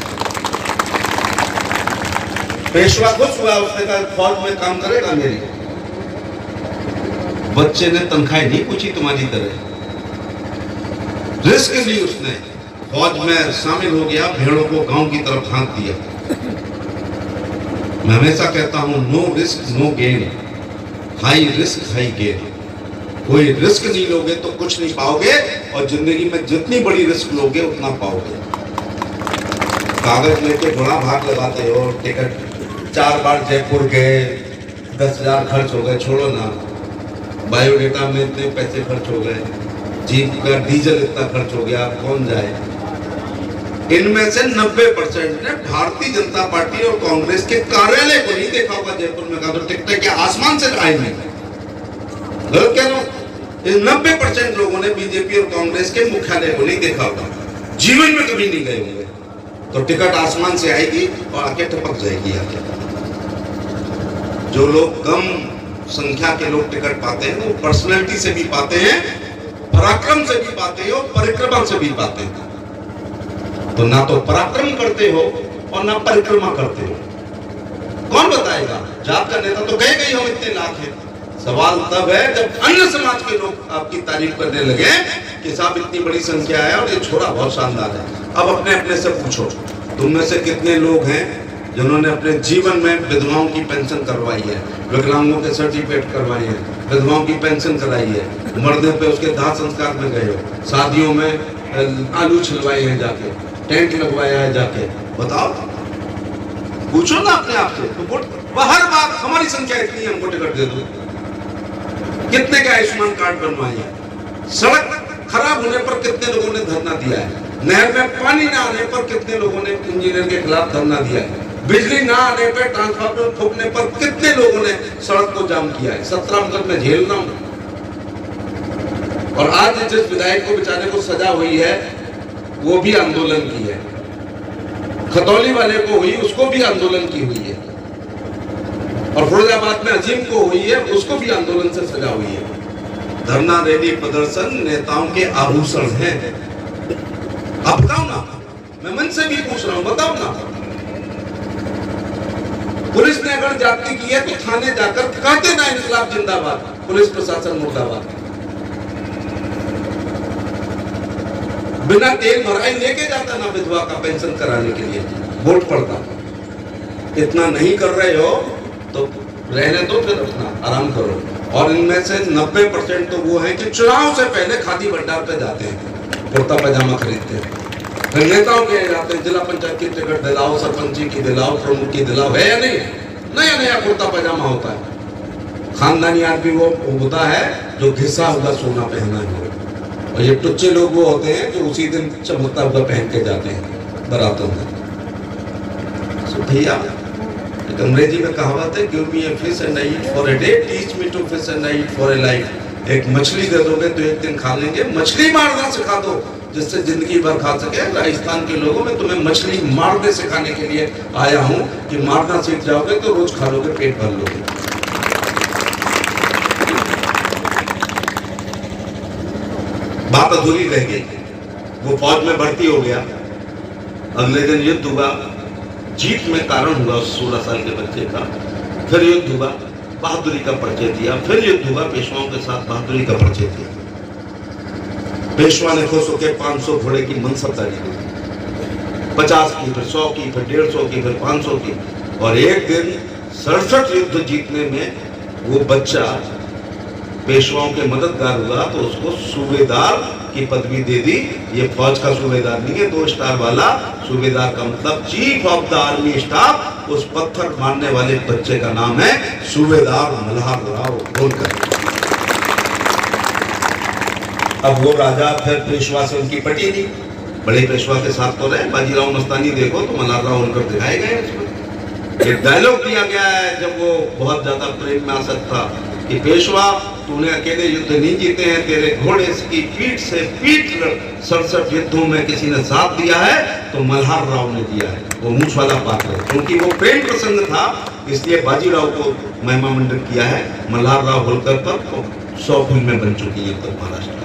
Speaker 1: पेशवा खुश हुआ, उसने कहा फौज में काम करेगा मेरी। बच्चे ने तनख्वाह नहीं पूछी तुम्हारी तरह, रिस्क ली उसने, फौज में शामिल हो गया, भेड़ों को गांव की तरफ हाँक दिया। मैं हमेशा कहता हूं, no risk no gain, high risk high gain. कोई रिस्क नहीं लोगे तो कुछ नहीं पाओगे, और जिंदगी में जितनी बड़ी रिस्क लोगे उतना पाओगे। कागज लेके बड़ा भाग लगाते हो, टिकट 4 बार जयपुर गए, 10,000 खर्च हो गए, छोड़ो ना। बायोडेटा में इतने पैसे खर्च हो गए, जीप का डीजल इतना खर्च हो गया, कौन जाए? इनमें से 90% ने भारतीय जनता पार्टी और कांग्रेस के कार्यालय को नहीं देखा होगा जयपुर में। कहा तो टिकटें क्या आसमान से आएंगे? गलत कह रहा हूं? 90% लोगों ने बीजेपी और कांग्रेस के मुख्यालय को नहीं देखा होगा, जीवन में कभी नहीं गए होंगे। तो टिकट आसमान से आएगी और आके टपक जाएगी आके। जो लोग कम संख्या के लोग टिकट पाते हैं, वो पर्सनैलिटी से भी पाते हैं, पराक्रम से भी पाते हैं और परिक्रमा से भी पाते हैं। तो ना तो पराक्रम करते हो और ना परिक्रमा करते हो। कौन बताएगा? जात का नेता तो कहेगा ही हम इतने लाख हैं। सवाल तब है जब अन्य समाज के लोग आपकी तारीफ करने लगे कि साहब इतनी बड़ी संख्या है और ये छोरा बहुत शानदार है। अब अपने अपने से पूछो, तुम में से कितने लोग हैं जिन्होंने अपने जीवन में विधवाओं की पेंशन करवाई है, विकलांगों के सर्टिफिकेट करवाए हैं, विधवाओं की पेंशन कराई है, मरने पे उसके दाह संस्कार में गए हो, शादियों में आलू छिलवाए हैं जाके, टेंट लगवाया है जाके, बताओ, पूछो ना अपने आप से। तो हर बार हमारी संख्या इतनी है, हमको टिकट दे दो। कितने के आयुष्मान कार्ड बनवाए हैं? सड़क खराब होने पर कितने लोगों ने धरना दिया है? नहर में पानी ना आने पर कितने लोगों ने इंजीनियर के खिलाफ धरना दिया है? बिजली ना आने पर, ट्रांसफार्मर फूकने पर कितने लोगों ने सड़क को जाम किया है? 17 मुकदमे झेल रहा हूं। और आज जिस विधायक को बेचारे को सजा हुई है, वो भी आंदोलन की है। खतौली वाले को हुई, उसको भी आंदोलन की हुई है। और फिरोजाबाद में अजीम को हुई है, उसको भी आंदोलन से सजा हुई है। धरना, रैली, प्रदर्शन नेताओं के आभूषण हैं। आप बताओ ना, मैं मन से भी पूछ रहा हूं, बताओ ना। पुलिस ने अगर जाति की है तो थाने जाकर कहते ना इनकलाब जिंदाबाद, पुलिस प्रशासन मुर्दाबाद। बिना तेल भराई लेके जाता ना विधवा का पेंशन कराने के लिए, वोट पड़ता। इतना नहीं कर रहे हो तो रहने दो, फिर अपना आराम करो। और इनमें से 90% तो वो हैं कि चुनाव से पहले खादी भंडार पे जाते हैं, कुर्ता पैजामा खरीदते हैं, फिर नेताओं के जाते हैं, जिला पंचायत की टिकट दिलाओ, सरपंची की दिलाओ, प्रमुख की दिलाओ, है या नहीं? नया नया कुर्ता पैजामा होता है। खानदानी आदमी वो होता है जो घिसा हुआ सोना पहना है, और ये टुच्चे लोग वो होते हैं जो उसी दिन चमकता हुआ पहन के जाते हैं बारातों में। भैया, अंग्रेजी में कहावत है, give me a fish and I eat for a day, teach me to fish and I eat for a life. एक मछली दे दोगे तो एक दिन खा लेंगे, मछली मारना सिखा दो जिससे जिंदगी भर खा सके। राजस्थान के लोगों में तुम्हें मछली मारने सिखाने के लिए आया हूं कि मारना सीख जाओगे तो रोज खा लोगे, पेट भर लोगे। बात अधूरी रह गई। वो फौज में भर्ती हो गया, अगले दिन युद्ध हुआ, जीत में कारण हुआ 16 साल के बच्चे का। फिर युद्ध हुआ, बहादुरी का परिचय दिया। फिर युद्ध हुआ, पेशवाओं के साथ बहादुरी का परिचय दिया। पेशवा ने खुश होकर 500 घोड़े की मनसबदारी दी, 50 की, फिर 100 की, फिर 150 की, फिर 500 की। और एक दिन 67 युद्ध जीतने में वो बच्चा पेशवाओं के मददगार हुआ तो उसको सूबेदार की पदवी दे दी। ये फौज का सूबेदार नहीं है, 2 स्टार वाला सूबेदार का मतलब chief of the army staff. उस पत्थर मारने वाले बच्चे का नाम है सूबेदार मल्हार राव होलकर। अब वो राजा फिर पेशवा से उनकी पटी नहीं, बड़े पेशवा के साथ तो रहे। बाजीराव मस्तानी देखो तो मल्हार राव होलकर दिखाए गए उसमें। एक डायलॉग दिया गया है जब वो बहुत ज्यादा प्रेम में आसक्त था कि पेशवा तूने अकेले युद्ध नहीं जीते हैं, तेरे घोड़े की पीठ से पीठ 67 युद्धों में किसी ने साथ दिया है तो मल्हार राव ने दिया है। वो मूछ वाला पात्र है, क्योंकि वो प्रेम प्रसंग था इसलिए बाजीराव को महिमा मंडन किया है। मल्हार राव होलकर पर 100 फिल्में बन चुकी है उत्तर महाराष्ट्र।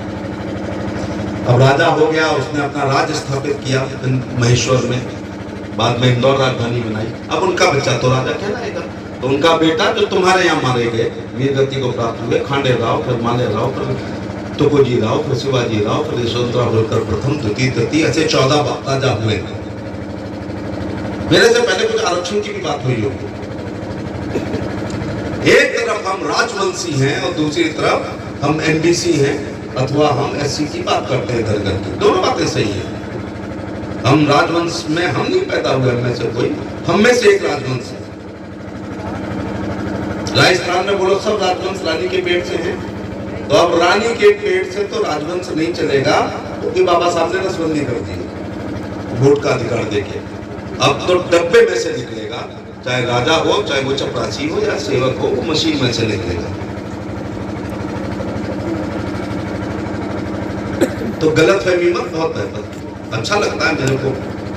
Speaker 1: अब राजा हो गया, उसने अपना राज स्थापित किया महेश्वर में, बाद में इंदौर राजधानी बनाई। अब उनका बच्चा तो राजा कहलाएगा। तो उनका बेटा जो तुम्हारे यहाँ मारे गए, वीर गति को प्राप्त हुए, खांडे राव, फिर माले राव, फिर तुकोजी राव, फिर शिवाजी राव, फिर यशवंतराव होलकर प्रथम, द्वितीय, तृतीय, ऐसे 14 राजा हुए। मेरे से पहले कुछ आरक्षण की भी बात हुई होगी। एक तरफ हम राजवंशी हैं और दूसरी तरफ हम एमबीसी हैं अथवा हम एससी की बात करते हैं घर घर की। दोनों बातें सही है। हम राजवंश में हम नहीं पैदा हुए, में से कोई, हम में से एक राजवंश है। राजस्थान में बोलो सब राजवंश रानी के पेट से हैं। तो अब रानी के पेट से तो राजवंश नहीं चलेगा, क्योंकि बाबा साहब ने नसबंदी कर दी वोट का अधिकार देके। अब तो डब्बे में से निकलेगा, चाहे राजा हो, चाहे वो चपरासी हो या सेवक हो, वो मशीन में से निकलेगा। तो गलतफहमी मत बहुत है। अच्छा लगता है मेरे को,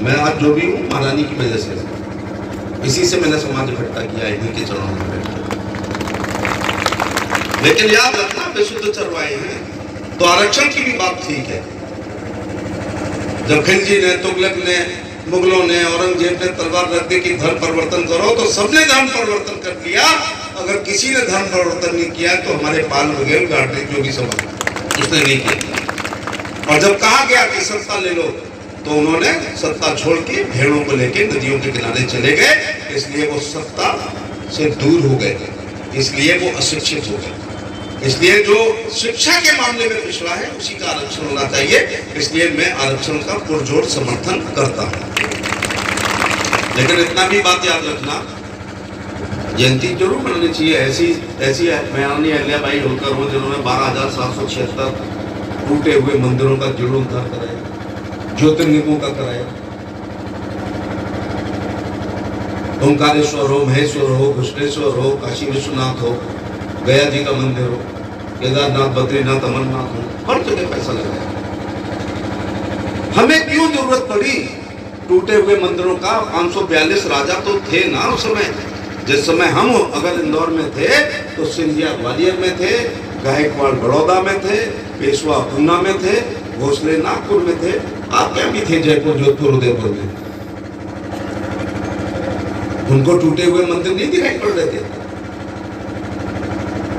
Speaker 1: मैं आज जो भी हूँ महारानी की वजह से, इसी से मैंने समाज इकट्ठा किया, इन्हीं के चरणों में बैठा। लेकिन याद रखना, बेशुद्ध चरवाए हैं तो आरक्षण की भी बात ठीक है। जब खिलजी ने, तुगलक ने, मुगलों ने, औरंगजेब ने तलवार रख दी कि धर्म परिवर्तन करो, तो सबने धर्म परिवर्तन कर दिया। अगर किसी ने धर्म परिवर्तन नहीं किया तो हमारे पाल बघेल गार्डे जो भी सब उसने नहीं किया। और जब कहा गया कि सत्ता ले लो तो उन्होंने सत्ता छोड़ के भेड़ों को लेके नदियों के किनारे चले गए। इसलिए वो सत्ता से दूर हो गए, इसलिए वो अशिक्षित हो गए। इसलिए जो शिक्षा के मामले में पिछड़ा है उसी का आरक्षण होना चाहिए। इसलिए मैं आरक्षण का पुरजोर समर्थन करता हूं। लेकिन इतना भी बात याद रखना, जयंती जरूर मनानी चाहिए। ऐसी महारानी अहिल्याबाई होलकर हो जिन्होंने 12,776 टूटे हुए मंदिरों का जीर्णोद्धार कराया, ज्योतिर्लिंगों का कराया। ओंकारेश्वर हो, महेश्वर हो, घृष्णेश्वर हो, काशी विश्वनाथ हो, गया जी का मंदिर हो, केदारनाथ, बद्रीनाथ, अमरनाथ हो, हर जगह पैसा लगाया। हमें क्यों जरूरत पड़ी टूटे हुए मंदिरों का? 542 राजा तो थे ना उस समय। जिस समय हम अगर इंदौर में थे तो सिंधिया ग्वालियर में थे, गायकवाड़ बड़ौदा में थे, पेशवा पूना में थे, भोसले नागपुर में थे। आप क्या भी थे जयपुर, जोधपुर, उदयपुर में। उनको टूटे हुए मंदिर नहीं दिखाई पड़ रहे थे।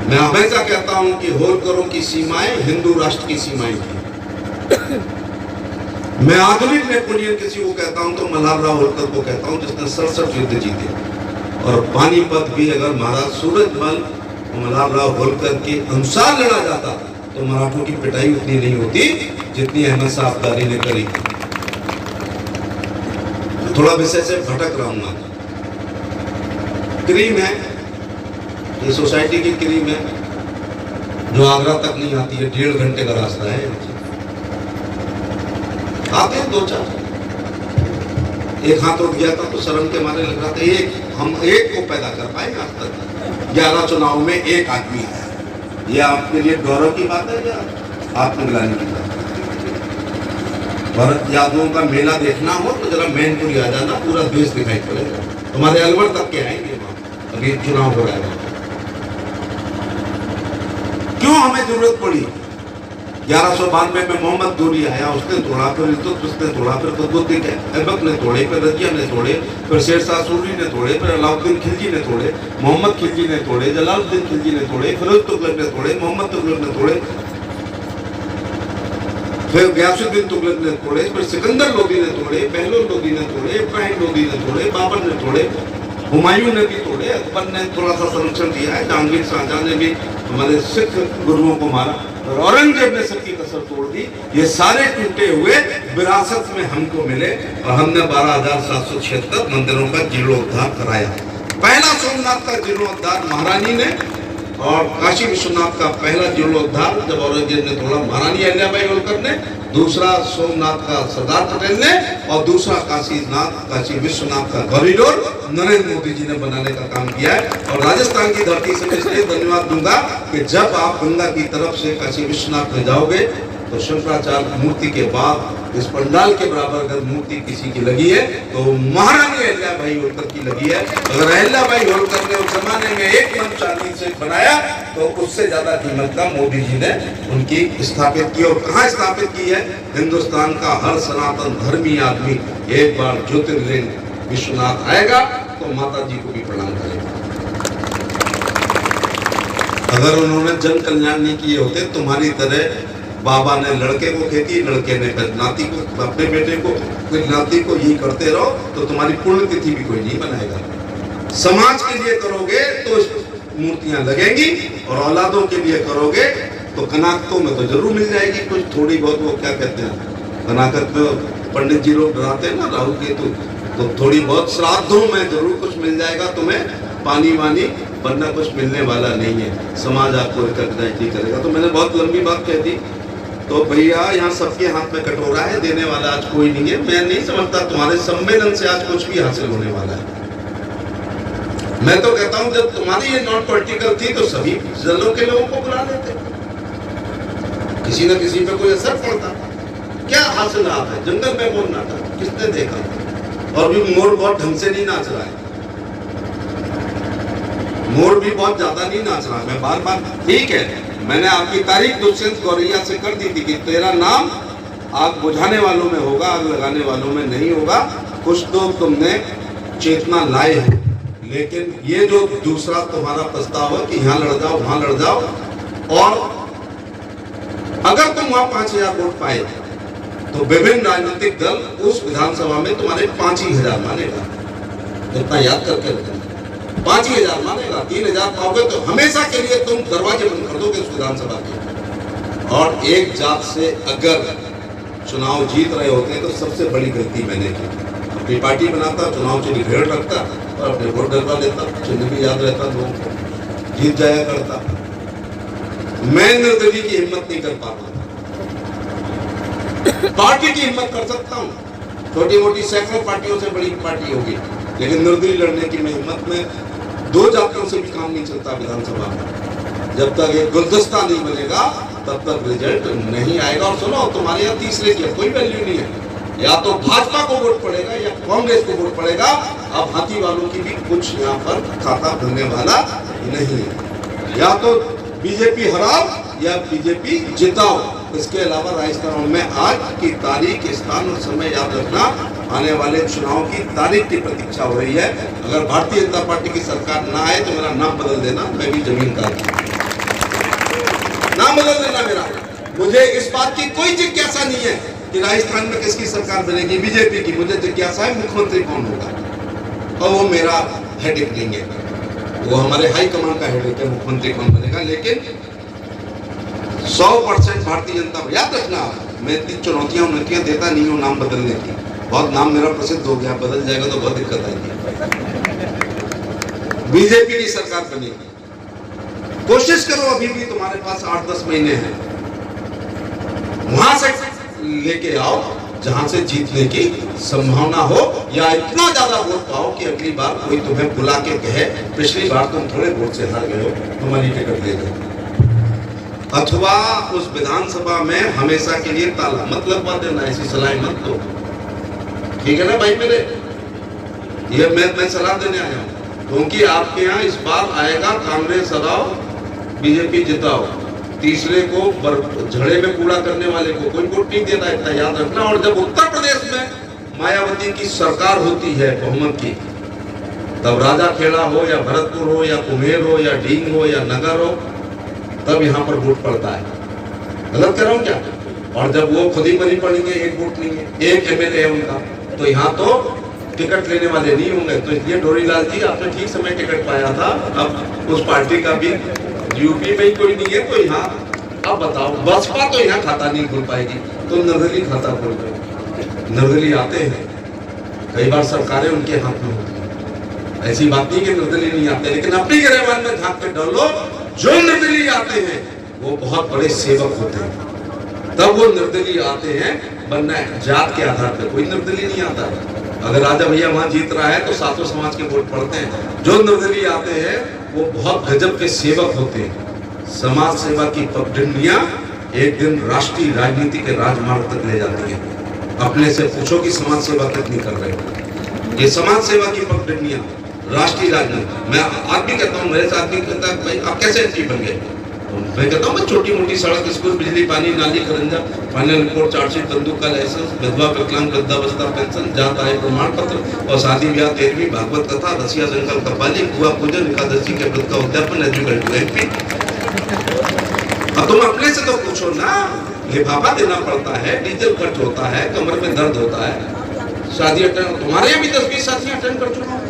Speaker 1: मैं हमेशा कहता हूं कि होलकरों की सीमाएं हिंदू राष्ट्र की सीमाएं थी। मैं आधुनिक नेपोलियन किसी को कहता हूं तो मल्हार राव होलकर को कहता हूं, जिसने 67 युद्ध जीते। और पानीपत भी अगर महाराज सूरजमल मल्हार राव होलकर के अनुसार लड़ा जाता तो मराठों की पिटाई उतनी नहीं होती जितनी अहमद शाह अब्दाली ने करी। थोड़ा विषय से भटक रहा हूं। क्रीम है, ये सोसाइटी की क्रीम है जो आगरा तक नहीं आती है, 1.5 घंटे का रास्ता है। आते हैं 2-4, एक हाथ उठ गया था तो शर्म के मारे लग रहा था। हम एक को पैदा कर पाए आज तक। 11 चुनाव में एक आदमी है। यह आपके लिए गौरव की बात है या आत्मग्लानि की बात है? भरत यादवों का मेला देखना हो तो जरा मैनपुरी आ जाना, पूरा देश दिखाई पड़ेगा, तुम्हारे अलवर तक के आएंगे वहां। अभी चुनाव हो रहा है, क्यों हमें जरूरत पड़ी? 1192 में मोहम्मद गोरी आया, उसने तोड़ा, फिर उसने तोड़ा, फिर कुतुबुद्दीन ऐबक ने तोड़े, फिर रजिया ने तोड़े, फिर शेरशाह सूरी ने तोड़े, फिर अलाउद्दीन खिलजी ने तोड़े, मोहम्मद खिलजी ने तोड़े, जलालुद्दीन खिलजी ने तोड़े, फिरोज तुगलक ने तोड़े, मोहम्मद तुगलक ने तोड़े, फिर गयासुद्दीन तुगलक ने तोड़े, फिर सिकंदर लोदी ने तोड़े, बहलोल लोदी ने तोड़े, इब्राहिम लोदी ने तोड़े, बाबर ने तोड़े, हुमायूं ने भी तोड़े, अकबर ने थोड़ा सा संरक्षण दिया है, जहांगीर शाहजहां ने भी हमारे सिख गुरुओं को मारा, और औरंगजेब ने सबकी कसर तोड़ दी। ये सारे टूटे हुए विरासत में हमको मिले और हमने 12,776 मंदिरों का जीर्णोद्धार कराया। पहला सोमनाथ का जीर्णोद्धार महारानी ने, और काशी विश्वनाथ का पहला जीर्णोद्धार जब औरंगजेब ने तोड़ा महारानी अहिल्याबाई होलकर ने, दूसरा सोमनाथ का सरदार पटेल ने, और दूसरा काशी विश्वनाथ का कॉरिडोर नरेंद्र मोदी जी ने बनाने का काम किया है। और राजस्थान की धरती से मैं इसलिए धन्यवाद दूंगा कि जब आप गंगा की तरफ से काशी विश्वनाथ में जाओगे तो शंकराचार्य मूर्ति के बाद इस पंडाल के बराबर अगर मूर्ति किसी की लगी है तो महारानी अहिल्याबाई होलकर की लगी है। अगर अहिल्याबाई होलकर ने उस जमाने में एक मन चांदी से बनाया तो उससे ज्यादा कीमत का मोदी जी ने उनकी स्थापित की। और कहाँ स्थापित की है? हिंदुस्तान का हर सनातन धर्मी आदमी एक बार ज्योतिर्लिंग विश्वनाथ आएगा तो माता जी को भी प्रणाम करेगा। अगर उन्होंने जन कल्याण नहीं किए होते, तुम्हारी तरह बाबा ने लड़के को खेती, लड़के ने नाती को, अपने बेटे को, फिर नाती को, यही करते रहो तो तुम्हारी पुण्यतिथि भी कोई नहीं बनाएगा। समाज के लिए करोगे तो मूर्तियां लगेंगी, और औलादों के लिए करोगे तो कनाकतों में तो जरूर मिल जाएगी कुछ थोड़ी बहुत। वो क्या कहते हैं कनाकत में, पंडित जी लोग डराते हैं ना राहु केतु, तो थोड़ी बहुत श्राद्धों में जरूर कुछ मिल जाएगा तुम्हें, पानी वानी, वरना कुछ मिलने वाला नहीं है। समाज आपको रिकॉग्नाइज नहीं करेगा। तो मैंने बहुत लंबी बात कह दी। तो भैया यहाँ सबके हाथ में कटोरा है, देने वाला आज कोई नहीं है। मैं नहीं समझता तुम्हारे सम्मेलन से आज कुछ भी हासिल होने वाला है। मैं तो कहता हूँ जब तुम्हारी ये नॉन पॉलिटिकल थी तो सभी जिलों के लोगों को बुला लेते, किसी न किसी पे कोई असर पड़ता। क्या हासिल रहा है? जंगल में मोर नाचा, किसने देखा? और भी मोर बहुत ढंग से नहीं नाच रहा है, मोर भी बहुत ज्यादा नहीं नाच रहा। मैं बार बार, ठीक है, मैंने आपकी तारीफ दुष्यंत गौरैया से कर दी थी कि तेरा नाम आग बुझाने वालों में होगा, आग लगाने वालों में नहीं होगा। कुछ तो तुमने चेतना लाए है, लेकिन ये जो दूसरा तुम्हारा प्रस्ताव है कि यहाँ लड़ जाओ वहां लड़ जाओ, और अगर तुम वहां 5,000 वोट पाए तो विभिन्न राजनीतिक दल उस विधानसभा में तुम्हारे 5,000 मानेगा। इतना याद करके रखना, 5,000 मानेगा। 3,000 पाओगे तो हमेशा के लिए तुम दरवाजे बंद कर दोगे उस विधानसभा के। और एक जात से अगर चुनाव जीत रहे होते तो सबसे बड़ी गलती मैंने की। अपनी पार्टी बनाता, चुनाव चिन्ह भेड़ रखता और अपने वोट डलवा लेता, चिन्ह भी याद रहता, लोगों को जीत जाया करता। मैं निर्दलीय की हिम्मत नहीं कर पाता, पार्टी की हिम्मत कर सकता हूँ। छोटी मोटी सैकड़ों पार्टियों से बड़ी पार्टी होगी, लेकिन निर्दलीय लड़ने की मैं हिम्मत में 2 जातियों से भी काम नहीं चलता विधानसभा में। जब तक एक गुलदस्ता नहीं बनेगा तब तक रिजल्ट नहीं आएगा। और सुनो, तुम्हारे यहाँ तीसरे की कोई वैल्यू नहीं है, या तो भाजपा को वोट पड़ेगा या कांग्रेस को वोट पड़ेगा। अब हाथी वालों की भी कुछ यहाँ पर खाता खुलने वाला नहीं है। या तो बीजेपी हराओ या बीजेपी जिताओ, इसके अलावा राजस्थान में आज की तारीख, स्थान और समय याद रखना। आने वाले चुनाव की तारीख की प्रतीक्षा हो रही है। अगर भारतीय जनता पार्टी की सरकार ना आए तो मेरा नाम बदल देना, मैं भी जमीन का नाम बदल देना मेरा। मुझे इस बात की कोई जिज्ञासा नहीं है कि राजस्थान में किसकी सरकार बनेगी, बीजेपी की। मुझे जिज्ञासा है मुख्यमंत्री कौन होगा, और वो मेरा हेडेक नहीं है, वो हमारे हाईकमान का हेडेक है मुख्यमंत्री कौन बनेगा। लेकिन 100% भारतीय जनता, याद रखना, मैं इतनी चुनौतियां देता नहीं हूँ नाम बदलने की। बहुत नाम मेरा प्रसिद्ध हो गया, बदल जाएगा तो बहुत दिक्कत आएगी। बीजेपी की सरकार बनेगी, कोशिश करो, अभी भी तुम्हारे पास 8-10 महीने हैं, वहां से लेके आओ जहां से जीतने की संभावना हो, या इतना ज्यादा वोट पाओ कि अगली बार कोई तुम्हें बुला के कहे पिछली बार तुम थोड़े वोट से हार गए हो, हमारी टिकट ले गए। अथवा उस विधानसभा में हमेशा के लिए ताला मत लगवा देना, ऐसी सलाह मत दो। ठीक है ना भाई मेरे, ये मैं सलाह देने आया हूं, क्योंकि आपके यहाँ इस बार आएगा कांग्रेस हराओ बीजेपी जिताओ, तीसरे को झड़े में कूड़ा करने वाले को कोई वोट नहीं देना, इतना याद रखना। और जब उत्तर प्रदेश में मायावती की सरकार होती है बहुमत की, तब राजा खेड़ा हो या भरतपुर हो या कुम्हेर हो या ढींग हो या नगर हो, तब यहाँ पर वोट पड़ता है। गलत कह रहा हूँ क्या? और जब वो खुद ही मरी पड़ेंगे, एक वोट लेंगे, एक एमएलए है उनका, तो यहाँ तो टिकट लेने वाले नहीं होंगे। तो इसलिए डोरीलाल जी आपने ठीक समय टिकट पाया था। अब उस पार्टी का भी यूपी में ही कोई नहीं है, तो यहाँ अब बताओ, बसपा तो यहाँ खाता नहीं खोल पाएगी, तो निर्दलीय खाता खोल पाएगी। निर्दलीय आते हैं, कई बार सरकारें उनके हाथ में होती है, ऐसी बात नहीं कि निर्दलीय नहीं आते, लेकिन अपनी गिरफ्तारी में झांक के डालो, जो निर्दलीय आते हैं वो बहुत बड़े सेवक होते हैं, तब वो निर्दलीय आते हैं, वरना जात के आधार पर कोई निर्दलीय नहीं आता है। अगर राजा भैया वहां जीत रहा है तो सातों समाज के वोट पड़ते हैं। जो निर्दलीय आते हैं वो बहुत गजब के सेवक होते हैं। समाज सेवा की पगडंडियां एक दिन राष्ट्रीय राजनीति के राजमार्ग तक ले जाती है। अपने से पूछो कि समाज सेवा तक नहीं कर रहे हो। ये समाज सेवा की पगडंडियां राष्ट्रीय राजनीति। मैं आदमी कहता हूँ, मेरे से आदमी कहता है भाई आप कैसे एमपी बन गए? मैं कहता हूँ छोटी मोटी सड़क, स्कूल, बिजली, पानी, नाली, खरंजा, फाइनल रिपोर्ट, चार्जशीट, बंदूक का लाइसेंस, विधवा विकलांग वृद्धा अवस्था पेंशन, जात आय प्रमाण पत्र और शादी ब्याह, 13वीं भागवत कथा, रसिया जंगल कपाली, गुआ पूजन, एकादशी के व्रत का उद्यापन, एजुकेट एमपी। अब तुम अपने से तो पूछो ना, लिफाफा देना पड़ता है, डीजल खर्च होता है, कमर में दर्द होता है, शादी अटेंड, तुम्हारे यहाँ भी 10-20 शादियां अटेंड कर चुका हूँ,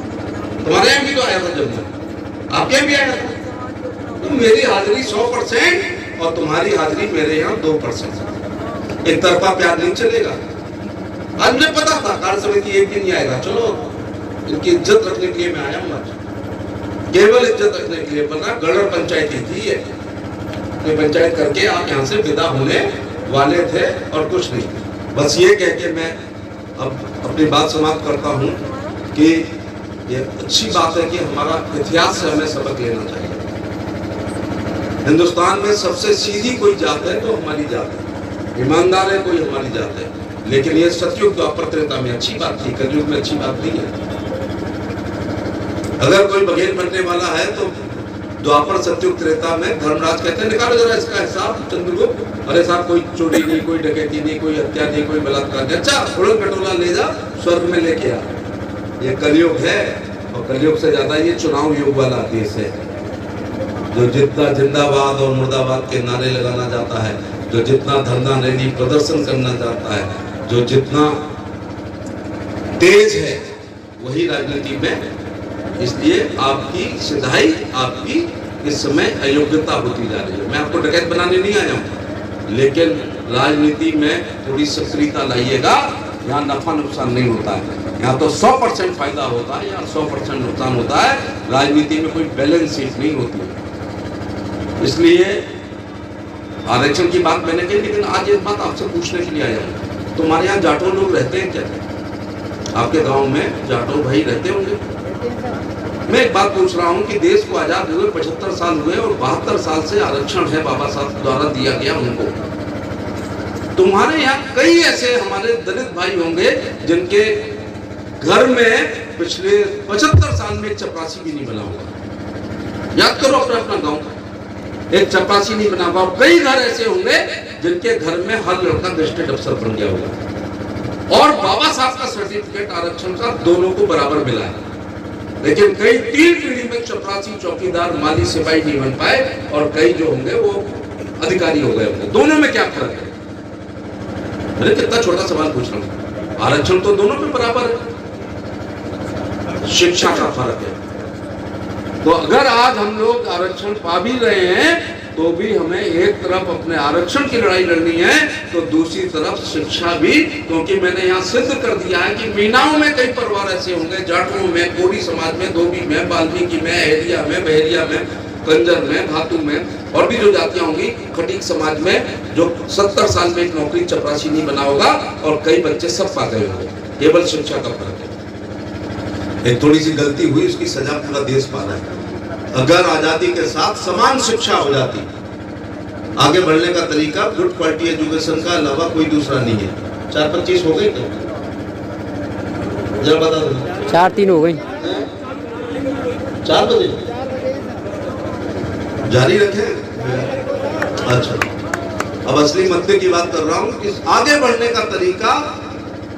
Speaker 1: तुम्हारे यहाँ भी तो आया था जब, आपके यहाँ भी आया था। तो मेरी हाजिरी 100% और तुम्हारी हाजिरी मेरे यहाँ 2%। एक तरफा प्यार नहीं चलेगा। आज मुझे पता था कार्य समिति एक दिन नहीं आएगा, चलो इनकी इज्जत रखने के लिए मैं आया हूँ आज, केवल इज्जत रखने के लिए, वरना गढ़ पंचायती थी ये, पंचायत करके आप यहाँ से विदा होने वाले थे और कुछ नहीं। बस ये कह के मैं अब अपनी बात समाप्त करता हूँ कि ये अच्छी बात है कि हमारा इतिहास से हमें सबक लेना चाहिए। हिंदुस्तान में सबसे सीधी कोई जात है तो हमारी जात है, ईमानदार है कोई हमारी जात है, लेकिन ये सतयुग द्वापर त्रेता में अच्छी बात थी, कलयुग में अच्छी बात नहीं है। अगर कोई बघेल बनने वाला है तो द्वापर सतयुग त्रेता में धर्मराज कहते हैं निकालो जरा इसका हिसाब चंद्रगुप्त, अरे साहब कोई चोरी नहीं, कोई डकैती नहीं, कोई हत्या नहीं, कोई बलात्कार नहीं, अच्छा उड़न खटोला ले जा स्वर्ग में लेके आ। ये कलयुग है, और कलयुग से ज्यादा ये चुनाव युग वाला देश है, जो जितना जिंदाबाद और मुर्दाबाद के नारे लगाना चाहता है, जो जितना धरना रैली प्रदर्शन करना चाहता है, जो जितना तेज है वही राजनीति में। इसलिए आपकी सिधाई, आपकी इस समय अयोग्यता होती जा रही है। मैं आपको डकैत बनाने नहीं आया हूँ, लेकिन राजनीति में थोड़ी सक्रियता लाइएगा। यहाँ नफा नुकसान नहीं होता है, यहाँ तो 100% फायदा होता है या 100% नुकसान होता है। राजनीति में कोई बैलेंस शीट नहीं होती है। इसलिए आरक्षण की बात मैंने कही, लेकिन आज एक बात आपसे पूछने के लिए आया हूँ, तुम्हारे यहाँ जाटो लोग रहते हैं क्या? आपके गांव में जाटो भाई रहते होंगे? मैं एक बात पूछ रहा हूँ कि देश को आजाद हुए 75 साल हुए और 72 साल से आरक्षण है, बाबा साहब द्वारा दिया गया उनको। तुम्हारे यहाँ कई ऐसे हमारे दलित भाई होंगे जिनके घर में पिछले 75 साल में एक चपरासी भी नहीं बना होगा। याद करो अपना गांव, एक चपरासी नहीं बना होगा। कई घर ऐसे होंगे जिनके घर में हर लड़का गजेटेड अफसर बन गया होगा, और बाबा साहब का सर्टिफिकेट आरक्षण का दोनों को बराबर मिला है। लेकिन कई 3 पीढ़ी में चपरासी, चौकीदार, माली, सिपाही नहीं बन पाए, और कई जो होंगे वो अधिकारी हो गए होंगे। दोनों में क्या फर्क है? मैंने कितना छोटा सवाल पूछ रहा हूँ। आरक्षण तो दोनों में बराबर है, शिक्षा का फर्क है। तो अगर आज हम लोग आरक्षण पा भी रहे हैं तो भी हमें एक तरफ अपने आरक्षण की लड़ाई लड़नी है, तो दूसरी तरफ शिक्षा भी, क्योंकि मैंने यहाँ सिद्ध कर दिया है कि मीनाओं में कई परिवार ऐसे होंगे, जाटों में, कोडी समाज में, धोबी में, वाल्मीकि में, अहलिया में, बहेरिया में, कंजर में, धातु में, और भी जो जातियां होंगी, खटीक समाज में, जो 70 साल में एक नौकरी चपरासी नहीं बना होगा, और कई बच्चे सब पा गए होंगे। केवल शिक्षा का फर्क है। एक थोड़ी सी गलती हुई, उसकी सजा पूरा देश पा रहा है। अगर आजादी के साथ समान शिक्षा हो जाती, आगे बढ़ने का तरीका गुड क्वालिटी एजुकेशन का अलावा कोई दूसरा नहीं है। 4:25 हो गई क्या? जरा बता दो।
Speaker 3: 4-3 हो गई।
Speaker 1: 4 बजे जारी रखें। अच्छा, अब असली मुद्दे की बात कर रहा हूं कि आगे बढ़ने का तरीका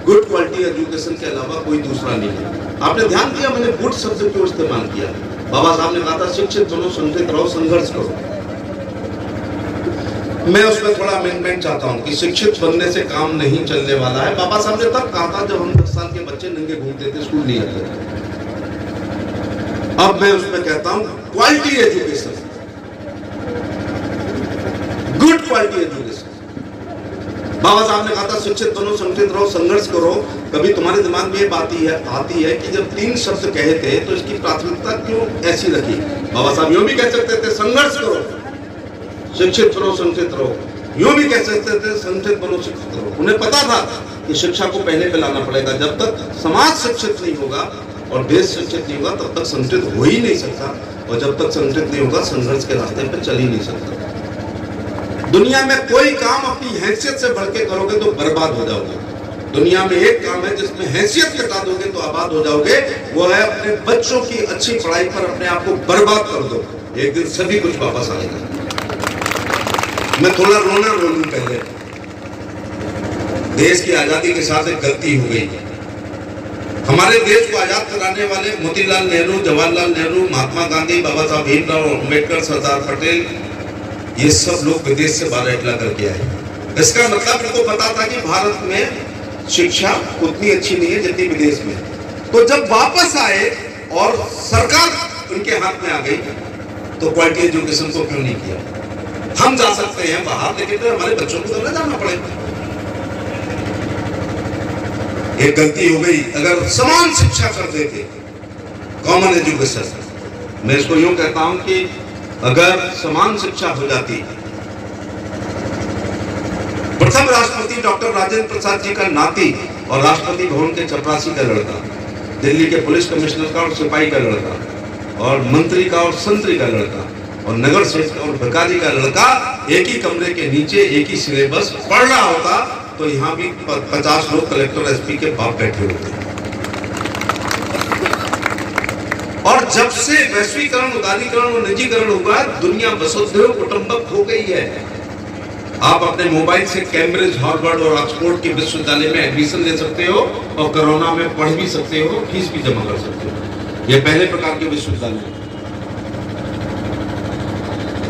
Speaker 1: गुड क्वालिटी एजुकेशन के अलावा कोई दूसरा नहीं है। आपने ध्यान दिया, मैंने गुड शब्द क्यों इस्तेमाल किया? बाबा साहब ने कहा था शिक्षित बनो, संगठित रहो, संघर्ष करो। मैं उसमें थोड़ा अमेंडमेंट चाहता हूं कि शिक्षित बनने से काम नहीं चलने वाला है। बाबा साहब ने तब कहा था जब हम 10 साल के बच्चे नंगे घूमते थे, स्कूल नहीं आते थे। अब मैं उसमें कहता हूं quality education, good quality education. Baba Saheb ने कहा था शिक्षित बनो, संगठित रहो, संघर्ष करो। कभी तुम्हारे दिमाग में ये बात आती है कि जब 3 शब्द कहे थे तो इसकी प्राथमिकता क्यों ऐसी रखी? बाबा साहब यूं भी कह सकते थे संघर्ष करो, शिक्षित बनो, संगठित रहो। यूं भी कह सकते थे संगठित बनो, शिक्षित रहो। उन्हें पता था कि शिक्षा को पहले पे लाना पड़ेगा। जब तक समाज शिक्षित नहीं होगा और देश शिक्षित नहीं होगा तब तक संगठित हो ही नहीं सकता, और जब तक संगठित नहीं होगा संघर्ष के रास्ते पर चल ही नहीं सकता। दुनिया में कोई काम अपनी हैसियत से बढ़ के करोगे तो बर्बाद हो जाओगे। दुनिया में एक काम है जिसमें हैसियत घटा दोगे तो आबाद हो जाओगे, वो है अपने बच्चों की अच्छी पढ़ाई पर अपने आप को बर्बाद कर दो। एक दिन सभी कुछ वापस आएगा। मैं थोड़ा रोना रो लूं पहले। देश की आजादी के साथ एक गलती हो गई। हमारे देश को आजाद कराने वाले मोतीलाल नेहरू, जवाहरलाल नेहरू, महात्मा गांधी, बाबा साहब भीमराव अम्बेडकर, सरदार पटेल, ये सब लोग विदेश से बारहटला करके आए। इसका मतलब इनको पता था कि भारत में शिक्षा उतनी अच्छी नहीं है जितनी विदेश में। तो जब वापस आए और सरकार उनके हाथ में आ गई तो क्वालिटी एजुकेशन को क्यों नहीं किया? हम जा सकते हैं बाहर, लेकिन तो हमारे बच्चों को तो न जाना पड़ेगा। एक गलती हो गई। अगर समान शिक्षा कर देते, कॉमन एजुकेशन, मैं इसको यूं कहता हूं कि अगर समान शिक्षा हो जाती, प्रथम राष्ट्रपति डॉक्टर राजेंद्र प्रसाद जी का नाती और राष्ट्रपति भवन के चपरासी का लड़का, दिल्ली के पुलिस कमिश्नर का और सिपाही का लड़का, और मंत्री का और संतरी का लड़का, और नगर सेवक और भिखारी का लड़का एक ही कमरे के नीचे एक ही सिलेबस पढ़ रहा होता तो यहाँ भी 50 लोग कलेक्टर एसपी के बाप बैठे होते। और जब से वैश्वीकरण, उदारीकरण और निजीकरण हुआ, दुनिया वसुधैव कुटुंबक हो गई है। आप अपने मोबाइल से कैम्ब्रिज, हार्वर्ड और ऑक्सफोर्ड के विश्वविद्यालय में एडमिशन ले सकते हो और कोरोना में पढ़ भी सकते हो, फीस भी जमा कर सकते हो। ये पहले प्रकार के विश्वविद्यालय।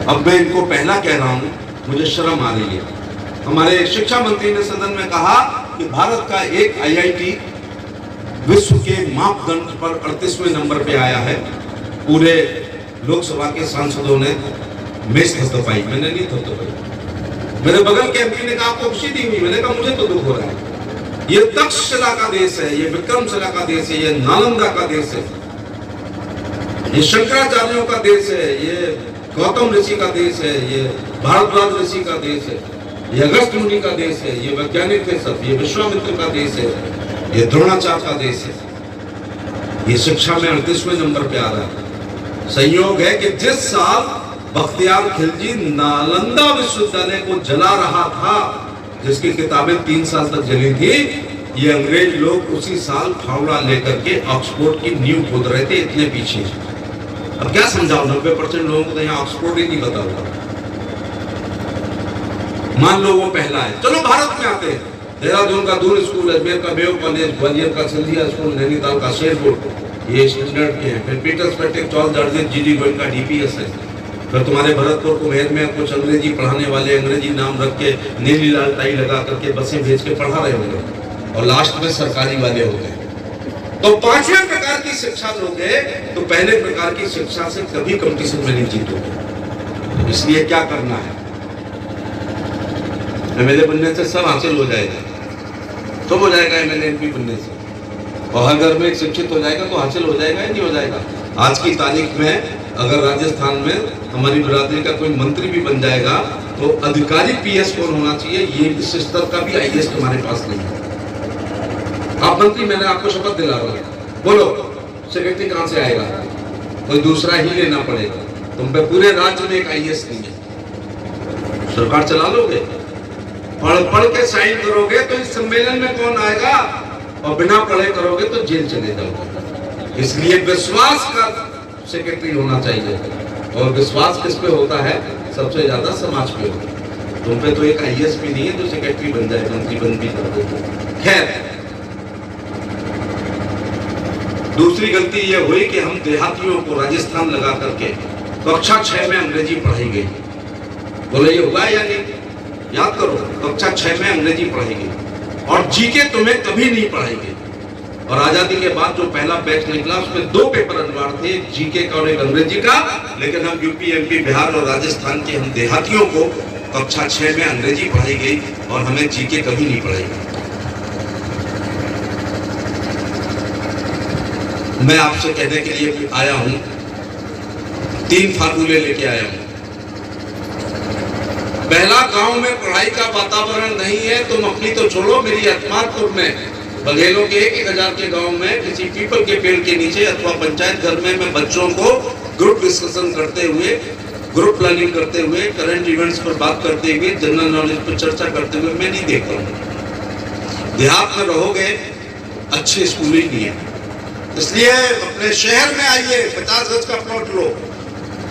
Speaker 1: अब मैं इनको पहला कह रहा हूं, मुझे शर्म आ रही है। हमारे शिक्षा मंत्री ने सदन में कहा कि भारत का एक आईआईटी विश्व के मापदंड पर 38वें नंबर पे आया है। पूरे लोकसभा के सांसदों ने मेज थपथपाई, मैंने नहीं थपथपाई। मेरे बगल के एमपी ने कहा आपको खुशी दी हुई, मैंने कहा मुझे तो दुख हो रहा है। ये तक्षशिला का देश है, ये विक्रमशिला का देश है, ये नालंदा का देश है, ये शंकराचार्यों का देश है, ये गौतम ऋषि का देश है, ये भारद्वाज ऋषि का देश है, ये अगस्त मुनि का देश है, ये वैज्ञानिक थे सब, ये विश्वामित्र का देश है, ये द्रोणाचार्य का देश है। ये शिक्षा में 38वें नंबर पे आ रहा है। संयोग है कि जिस साल बख्तियार खिलजी नालंदा विश्वविद्यालय को जला रहा था, जिसकी किताबें 3 साल तक जली थी, ये अंग्रेज लोग उसी साल फावड़ा लेकर के ऑक्सफोर्ड की नींव खोद रहे थे। इतने पीछे। अब क्या समझाओ, 90% लोगों को तो यहाँ ऑक्सफोर्ड ही नहीं पता होगा। मान लो वो पहला है। चलो भारत में आते हैं। देहरादून का दूर स्कूल, अजमेर का मेयो कॉलेज, ग्वालियर का सिंधिया स्कूल, नैनीताल का शेरपुर, ये स्टैंडर्ड के हैं। फिर पीटर्स पेटेक, चौल दर्जे, जीडी गोइंका डीपीएस है। फिर तुम्हारे भरतपुर कुम्हेर में कुछ अंग्रेजी पढ़ाने वाले अंग्रेजी नाम रख के नीली लाल टाई लगा करके बसें भेज के पढ़ा रहे होंगे, और लास्ट में सरकारी वाले होते हैं। तो 5वें प्रकार की शिक्षा लोगे तो पहले प्रकार की शिक्षा से कभी कंपटीशन में नहीं जीतोगे। इसलिए क्या करना है, एमएलए बनने से सब हासिल हो जाएगा, सब हो जाएगा एमएलए एमपी बनने से, और हर घर में एक शिक्षित हो जाएगा तो हासिल हो जाएगा या नहीं हो जाएगा। आज की तारीख में अगर राजस्थान में हमारी बिरादरी का कोई मंत्री भी बन जाएगा तो अधिकारी पीएस कौन होना चाहिए, ये इस स्तर का भी आईएएस हमारे पास नहीं है। आप मंत्री, मैंने आपको शपथ दिला रहा हूं, बोलो सेक्रेटरी कहां से आएगा, कोई दूसरा ही लेना पड़ेगा। तुम पे पूरे राज्य में एक आईएएस नहीं है। सरकार चला लोगे? पढ़ पढ़ के साइन करोगे तो इस सम्मेलन में कौन आएगा, और बिना पढ़े करोगे तो जेल चले जाओगे। इसलिए विश्वास का सेक्रेटरी होना चाहिए, और विश्वास किस पे होता है? सबसे ज्यादा समाज पे होता है। तुम पे तो एक IAS भी नहीं है जो सेक्रेटरी बन जाए, मंत्री बन भी कर दे। खैर, दूसरी गलती यह हुई कि हम देहातियों को राजस्थान लगा करके कक्षा 6 में अंग्रेजी पढ़ाई गई। बोले ये हुआ या नहीं? याद करो, कक्षा 6 में अंग्रेजी पढ़ाई गई, और जीके तुम्हें कभी नहीं पढ़ाई गई। और आजादी के बाद जो पहला बैच निकला उसमें 2 पेपर अनिवार्य थे, जीके का और एक अंग्रेजी का। लेकिन हम यूपी, MP, बिहार और राजस्थान के हम देहातियों को कक्षा 6 में अंग्रेजी पढ़ाई गई, और हमें जीके कभी नहीं पढ़ाई गई। मैं आपसे कहने के लिए आया हूं, 3 फार्मूले लेके आया हूं। पहला, गांव में पढ़ाई का वातावरण नहीं है, तुम अपनी तो छोड़ो, मेरी अतमादपुर में बघेलों के 1000 के गांव में किसी पीपल के पेड़ के नीचे अथवा पंचायत घर में मैं बच्चों को ग्रुप डिस्कशन करते हुए, ग्रुप प्लानिंग करते हुए, करंट इवेंट्स पर बात करते हुए, जनरल नॉलेज पर चर्चा करते हुए मैं नहीं देखता हूँ। देहात में रहोगे, अच्छे स्कूल ही नहीं है। इसलिए अपने शहर में आइए, 50 गज का प्लॉट लो,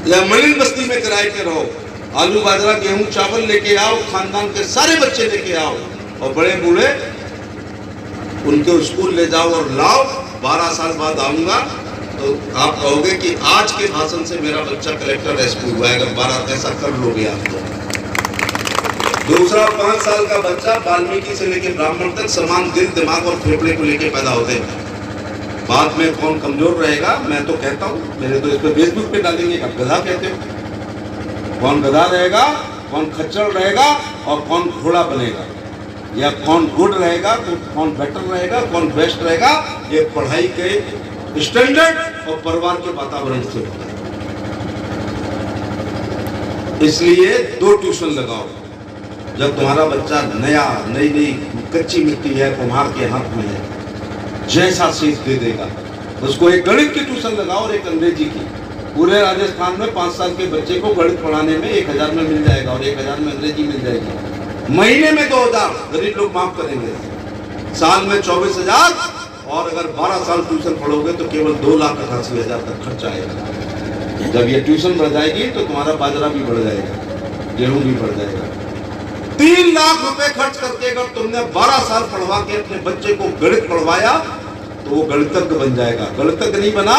Speaker 1: या मलिन बस्ती में किराए पे रहो, आलू बाजरा गेहूं चावल लेके आओ, खानदान के सारे बच्चे लेके आओ, और बड़े बूढ़े उनको स्कूल ले जाओ और लाओ। 12 साल बाद आऊंगा तो आप कहोगे कि आज के भाषण से मेरा बच्चा कलेक्टर SP हुआ है। अगर 12 ऐसा कर लोगे आप तो। दूसरा, 5 साल का बच्चा वाल्मीकि से लेके ब्राह्मण तक समान दिल, दिमाग और फेफड़े को लेके पैदा होते हैं। बाद में कौन कमजोर रहेगा, मैं तो कहता हूँ, मेरे तो इस पे फेसबुक पे डालेंगे, आप गधा कहते हो। कौन गधा रहेगा, कौन खच्चर रहेगा, और कौन घोड़ा बनेगा, या कौन गुड रहेगा, कौन बेटर रहेगा, कौन बेस्ट रहेगा, ये पढ़ाई के स्टैंडर्ड और परिवार के वातावरण से होता है। इसलिए 2 ट्यूशन लगाओ। जब तुम्हारा बच्चा नई कच्ची मिट्टी है, कुम्हार के हाथ में है, जैसा सीख दे देगा, उसको एक गणित की ट्यूशन लगाओ और एक अंग्रेजी की। पूरे राजस्थान में 5 साल के बच्चे को गणित पढ़ाने में 1000 में मिल जाएगा, और 1000 में अंग्रेजी मिल जाएगी। महीने में 2000, गरीब लोग माफ करेंगे। साल में 24,000, और अगर 12 साल ट्यूशन पढ़ोगे तो केवल 2,88,000 तक खर्चा आएगा। जब ये ट्यूशन बढ़ जाएगी तो तुम्हारा बाजरा भी बढ़ जाएगा, गेहूं भी बढ़ जाएगा। 3 लाख रुपए खर्च करके अगर तुमने 12 साल पढ़वा के अपने बच्चे को गणित पढ़वाया तो वो गणितज्ञ बन जाएगा। गणितज्ञ नहीं बना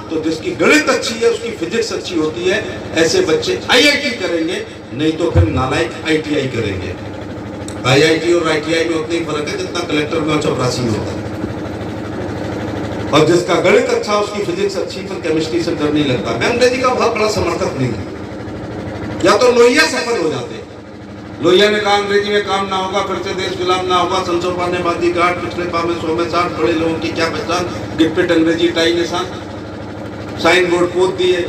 Speaker 1: तो जिसकी गणित अच्छी है उसकी फिजिक्स अच्छी होती है, ऐसे बच्चे IIT करेंगे, नहीं तो फिर नालायक ITI करेंगे। IIT और ITI में उतना ही फर्क है जितना कलेक्टर में और चपरासी में होता है। और जिसका गणित अच्छा, उसकी फिजिक्स अच्छी, फिर केमिस्ट्री से डर नहीं लगता। मैं अंग्रेजी का बहुत बड़ा समर्थक नहीं हूँ। या तो लोहिया सफल हो जाते, लोहिया ने कहा अंग्रेजी में काम ना होगा, फिर से देश गुलाम ना होगा, संसोपा ने बांधी गांठ, पिछले पा में 100 में 60, बड़े लोगों की क्या पहचान, गिरपिट अंग्रेजी टाई निशान, साइन बोर्ड पोत दिए।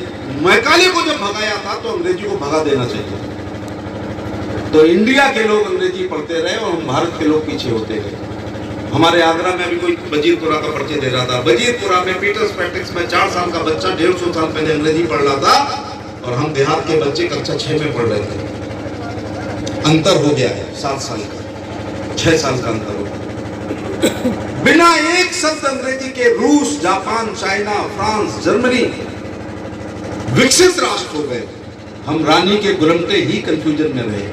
Speaker 1: मैकाले को जब भगाया था तो अंग्रेजी को भगा देना चाहिए। तो इंडिया के लोग अंग्रेजी पढ़ते रहे और हम भारत के लोग पीछे होते गए। हमारे आगरा में अभी कोई वजीरपुरा का परिचय दे रहा था। वजीरपुरा में पीटर्स पैट्रिक्स में 4 साल का बच्चा 150 साल पहले अंग्रेजी पढ़ रहा था, और हम देहात के बच्चे कक्षा 6 में पढ़ रहे थे। अंतर हो गया है 7 साल का, 6 साल का अंतर हो गया। बिना एक शब्द अंग्रेजी के रूस, जापान, चाइना, फ्रांस, जर्मनी विकसित राष्ट्र हो गए। हम रानी के गुलामते ही कंफ्यूजन में रहे।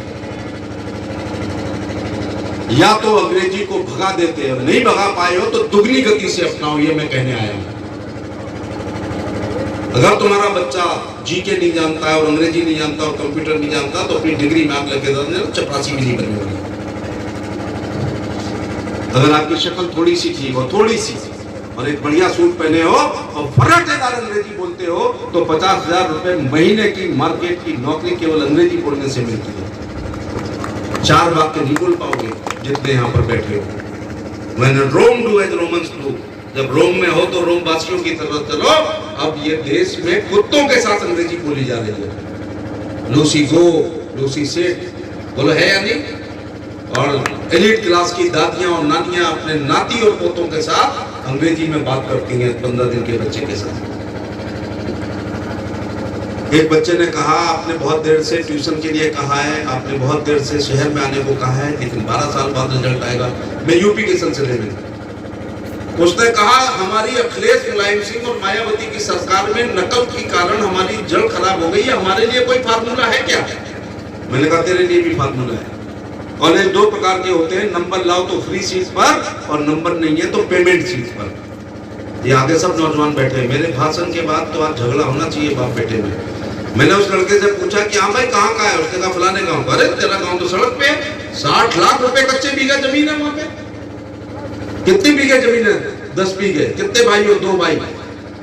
Speaker 1: या तो अंग्रेजी को भगा देते और नहीं भगा पाए हो तो दुगनी गति से अपनाओ, ये मैं कहने आया हूं। अगर तुम्हारा बच्चा जीके नहीं जानता है और अंग्रेजी नहीं जानता और कंप्यूटर नहीं जानता तो अपनी डिग्री में आग लगे तो चपरासी भी नहीं बनी होगी। अगर आपकी शक्ल थोड़ी सी ठीक हो, थोड़ी सी, और एक बढ़िया सूट पहने हो और फर्राटेदार अंग्रेजी बोलते हो तो 50,000 रुपए महीने की मार्केट की नौकरी केवल अंग्रेजी बोलने से मिलती है। 4 वाक्य नहीं बोल पाओगे जितने यहाँ पर बैठे हो। When Rome do as Romans do, जब रोम में हो तो रोम वासियों की तरफ चलो। अब ये देश में कुत्तों के साथ अंग्रेजी बोली जा रही है। लूसी गो, लूसी सेट, बोलो है या नहीं? और एलिट क्लास की दादियां और नानियां अपने नाती और पोतों के साथ अंग्रेजी में बात करती हैं 15 दिन के बच्चे के साथ। एक बच्चे ने कहा, आपने बहुत देर से ट्यूशन के लिए कहा है, आपने बहुत देर से शहर में आने को कहा है, लेकिन 12 साल बाद रिजल्ट आएगा। मैं यूपी के सिलसिले में, उसने कहा हमारी अखिलेश, मुलायम सिंह और मायावती की सरकार में नकल के कारण हमारी जड़ खराब हो गई है, हमारे लिए कोई फार्मूला है क्या? मैंने कहा तेरे लिए भी फार्मूला है। कॉलेज दो प्रकार के होते हैं, नंबर लाओ तो फ्री सीट पर, और नंबर नहीं है तो पेमेंट सीट पर। ये आगे सब नौजवान बैठे हैं। मेरे भाषण के बाद तो आज झगड़ा होना चाहिए बाप बेटे में। मैंने उस लड़के से पूछा कि हाँ भाई कहाँ का है? उसने कहा फलाने गांव। अरे तेरा गांव तो सड़क पे है, 60 लाख रुपए कच्चे बीघा जमीन है वहां पे। कितनी बीघे जमीन है? 10 बीघे। कितने भाई हो? 2 भाई।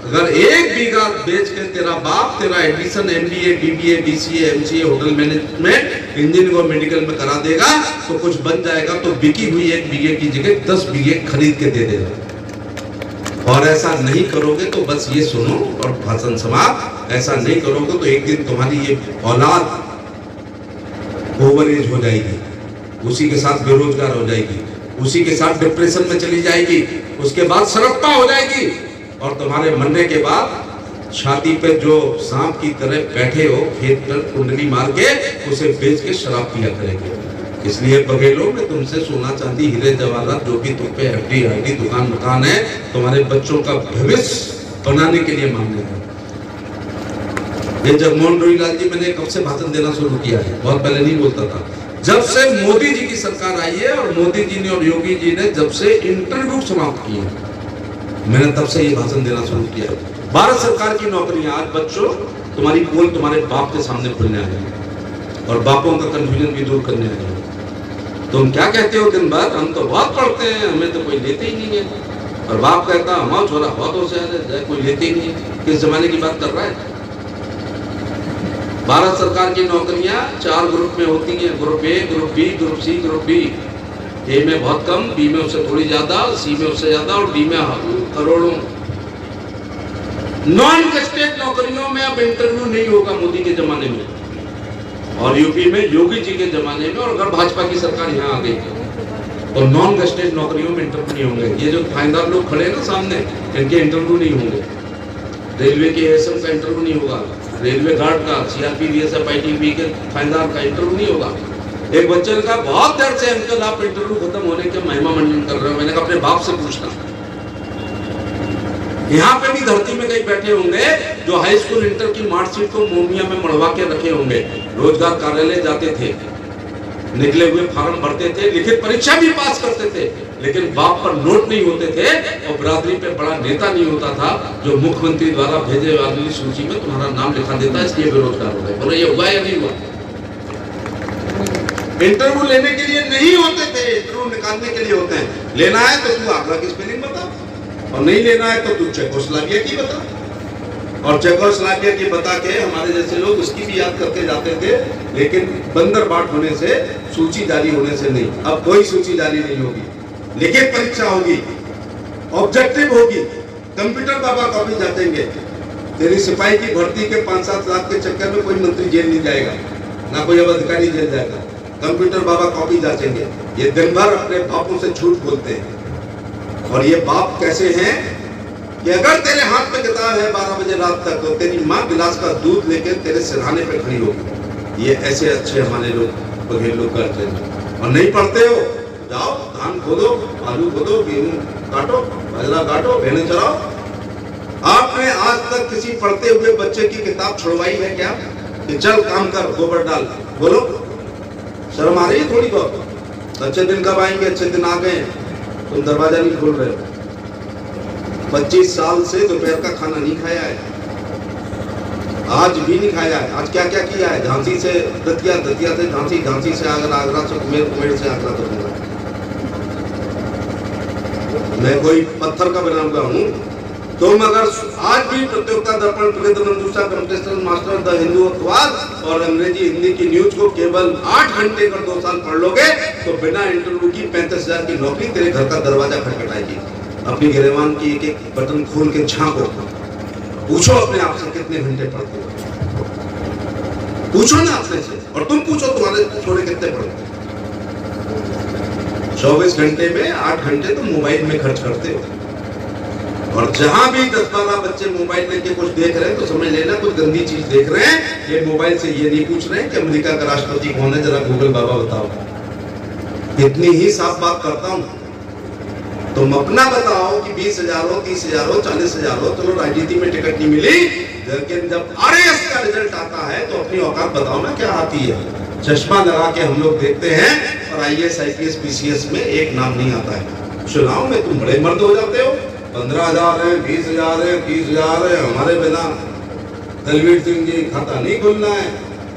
Speaker 1: अगर 1 बीघा बेच के तेरा बाप तेरा admission MBA, BBA, BCA, MCA, hotel management, engineering और मेडिकल में करा देगा तो कुछ बन जाएगा, तो बिकी हुई 1 बीघे की जगह 10 बीघे खरीद के दे देगा। और ऐसा नहीं करोगे तो बस ये सुनो और भाषण समाप्त, ऐसा नहीं करोगे तो एक दिन तुम्हारी ये औलाद ओवर एज हो जाएगी, उसी के साथ बेरोजगार हो जाएगी, उसी के साथ डिप्रेशन में चली जाएगी, उसके बाद सरप्पा हो जाएगी, और तुम्हारे मरने के बाद छाती पे जो सांप की तरह बैठे हो खेत पर कुंडली मार के उसे बेच के शराब पिया करेंगे। इसलिए बघेलों में तुमसे सोना चांदी हीरे जवाहरात जो भी तुम पे FD दुकान मकान है, तुम्हारे बच्चों का भविष्य बनाने के लिए मांगने हैं। ये जगमोहन रोहीलाल जी, मैंने कब से भाषण देना शुरू किया है, बहुत पहले नहीं बोलता था। जब से मोदी जी की सरकार आई है और मोदी जी ने और योगी जी ने जब से इंटरव्यू समाप्त किए, मैंने तब से ये भाषण देना शुरू किया है। भारत सरकार की नौकरियां आज बच्चों तुम्हारी पोल तुम्हारे बाप के सामने खुलने आ गई और बापों का कंफ्यूजन भी दूर करने आ गई। तुम क्या कहते हो दिन भर? हम तो बहुत पढ़ते हैं, हमें तो कोई लेते ही नहीं है। और बाप कहता हमारा छोरा बहुत होशियार है, कोई लेते ही नहीं है। किस जमाने की बात कर रहा है? भारत सरकार की नौकरियां 4 ग्रुप में होती हैं, group A, group B, group C, group D। A में बहुत कम, B में उससे थोड़ी ज्यादा, C में उससे ज्यादा और D में करोड़ों। नॉन गेस्टेड नौकरियों में अब इंटरव्यू नहीं होगा मोदी के जमाने में, और यूपी में योगी जी के जमाने में, और अगर भाजपा की सरकार यहाँ आ गई तो नॉन गेस्टेड नौकरियों में इंटरव्यू नहीं होंगे। ये जो फायदार लोग खड़े हैं ना सामने, इनके इंटरव्यू नहीं होंगे। रेलवे के ASM का इंटरव्यू नहीं होगा, रेलवे गार्ड का, CRP, BSF, ITB के फायदार का इंटरव्यू नहीं होगा। एक बच्चे ने कहा बहुत देर से अंकल आप इंटरव्यू खत्म होने के महिमा मंडन कर रहे हो। मैंने कहा अपने बाप से पूछना। यहाँ पे भी धरती में कई बैठे होंगे जो हाई स्कूल इंटर की मार्कशीट को मोमिया में मड़वा के रखे होंगे, रोजगार कार्यालय जाते थे, निकले हुए फॉर्म भरते थे, लिखित परीक्षा भी पास करते थे, लेकिन बाप पर नोट नहीं होते थे और बिरादरी पे बड़ा नेता नहीं होता था जो मुख्यमंत्री द्वारा भेजे वाली सूची में तुम्हारा नाम लिखा देता, इसलिए बेरोजगार हो गए। बोले ये हुआ या नहीं हुआ? इंटरव्यू लेने के लिए नहीं होते थे, इंटरव्यू निकालने के लिए होते हैं। लेना है तो तू आगरा की स्पेलिंग बता, और नहीं लेना है तो तू चेकोस्लोवाकिया की बता, और चेकोस्लोवाकिया की बता के हमारे जैसे लोग उसकी भी याद करते जाते थे, लेकिन बंदर बाट होने से, सूची जारी होने से नहीं। अब कोई सूची जारी नहीं होगी, लिखित परीक्षा होगी, ऑब्जेक्टिव होगी, कंप्यूटर बाबा कॉपी जातेंगे। तेरी सिपाही की भर्ती के 5-7 लाख के चक्कर में कोई मंत्री जेल नहीं जाएगा, ना कोई अब अधिकारी जेल जाएगा, कंप्यूटर बाबा कॉपी जांचेंगे। ये दिन भर अपने बापों से झूठ बोलते हैं, और ये बाप कैसे हैं कि अगर तेरे हाथ में किताब है 12 बजे रात तक तो तेरी माँ गिलास का दूध लेके तेरे सिरहाने पे खड़ी होगी। ये ऐसे अच्छे हमारे लोग बघेल लोग करते हैं। और नहीं पढ़ते हो, जाओ धान खोदो, आलू खोदो, गेहूं काटो, बाजरा काटो, भेड़ें चराओ। आपने आज तक किसी पढ़ते हुए बच्चे की किताब छुड़वाई है क्या कि चल काम कर, गोबर डाल? बोलो, शर्म आ रही है थोड़ी बहुत? अच्छे दिन कब आएंगे? अच्छे दिन आ गए, तुम दरवाजा नहीं खोल रहे हो। 25 साल से दोपहर का खाना नहीं खाया है, आज भी नहीं खाया है। आज क्या क्या किया है? झांसी से दतिया, दतिया से झांसी, झांसी से आगरा, आगरा से कुमेर, कुमेर से आगरा तक। मैं कोई पत्थर का बना हुआ हूँ? तुम अगर आज भी प्रतियोगिता दर्पण, प्रियंका मंजूषा, कंटेस्टेंट मास्टर, द हिंदू अखबार और अंग्रेजी हिंदी की न्यूज को केवल 8 घंटे कर 2 साल पढ़ लोगे तो बिना इंटरव्यू की 35,000 की नौकरी तेरे घर का दरवाजा खटखटाएगी। अपनी गिरेबान की एक एक बटन खोल के झांको, पूछो अपने आप से कितने घंटे पढ़ते हो, पूछो ना अपने से, और तुम पूछो तुम्हारे छोरे कितने पढ़ते हो। 24 घंटे में 8 घंटे तुम मोबाइल में खर्च करते हो। और जहां भी 10-12 बच्चे मोबाइल लेके कुछ देख रहे हैं तो समझ लेना कुछ गंदी चीज देख रहे हैं। ये मोबाइल से ये नहीं पूछ रहे हैं कि अमेरिका का राष्ट्रपति कौन है, जरा गूगल बाबा बताओ। इतनी ही साफ बात करता हूं। तुम अपना बताओ कि 20,000 हो, 30,000 हो, 40,000 हो, चलो राजनीति में टिकट नहीं मिली, लेकिन जब आरएएस का रिजल्ट आता है तो अपनी औकात बताओ ना क्या आती है। चश्मा लगा के हम लोग देखते हैं और आईएएस, आईपीएस, पीसीएस में एक नाम नहीं आता है। चुनाव में तुम बड़े मर्द हो जाते हो, 15,000 है, 20,000 है, 30,000 है, हमारे बिना दलवीर सिंह जी खाता नहीं खुलना है,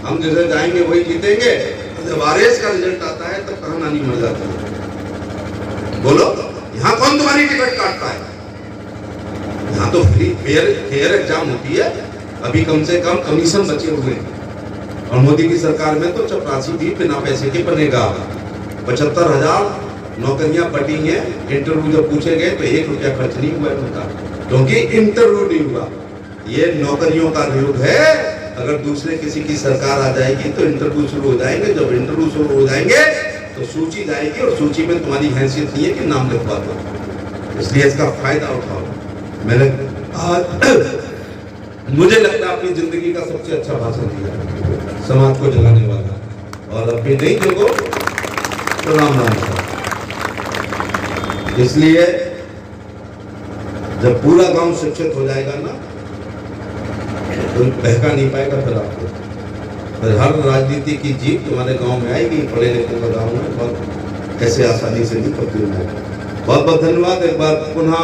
Speaker 1: हम जिसे जाएंगे वही जीतेंगे। जब आरएएस का रिजल्ट आता है तब कहां नानी मर जाती है। बोलो यहाँ कौन तुम्हारी टिकट काटता है? यहाँ तो फ्री फेयर एग्जाम होती है। अभी कम से कम कमीशन बचे हुए हैं और मोदी की सरकार में तो चपरासी भी बिना पैसे के बनेगा। 75,000 नौकरियां बटी हैं। इंटरव्यू जब पूछे गए तो 1 रुपया खर्च नहीं हुआ उनका, क्योंकि इंटरव्यू नहीं हुआ। ये नौकरियों का युग है। अगर दूसरे किसी की सरकार आ जाएगी तो इंटरव्यू शुरू हो जाएंगे। जब इंटरव्यू शुरू हो जाएंगे तो सूची जाएगी और सूची में तुम्हारी हैसियत नहीं है कि नाम लिखवा दो। इसलिए इसका फायदा उठाओ। मैंने मुझे लगता है अपनी जिंदगी का सबसे अच्छा भाषण दिया, समाज को जगाने वाला। और अभी नहीं जगो तो राम राम का। इसलिए जब पूरा गांव शिक्षित हो जाएगा ना तो बहका नहीं पाएगा फिर आपको। फिर हर राजनीति की जीत तुम्हारे गांव में आएगी। पढ़े लिखे का गांव में बहुत ऐसे आसानी से नहीं पकड़ी में। बहुत बहुत धन्यवाद। एक बार पुनः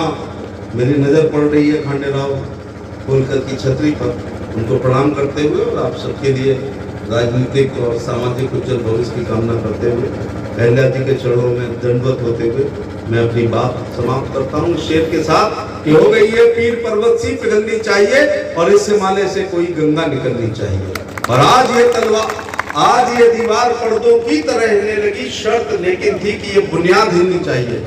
Speaker 1: मेरी नज़र पड़ रही है खांडेराव होलकर की छतरी पर, उनको प्रणाम करते हुए और आप सबके लिए राजनीतिक और सामाजिक उज्जवल भविष्य की कामना करते हुए अहल्या जी के चरणों में दंडवत होते हुए मैं अपनी बात समाप्त करता हूँ शेर के साथ कि हो गई है पीर पर्वत सी पिघलनी चाहिए और इस हिमालय से कोई गंगा निकलनी चाहिए। और आज ये दीवार पर्दों की तरह हिलने लगी, शर्त लेकिन थी कि ये बुनियाद हिलनी चाहिए।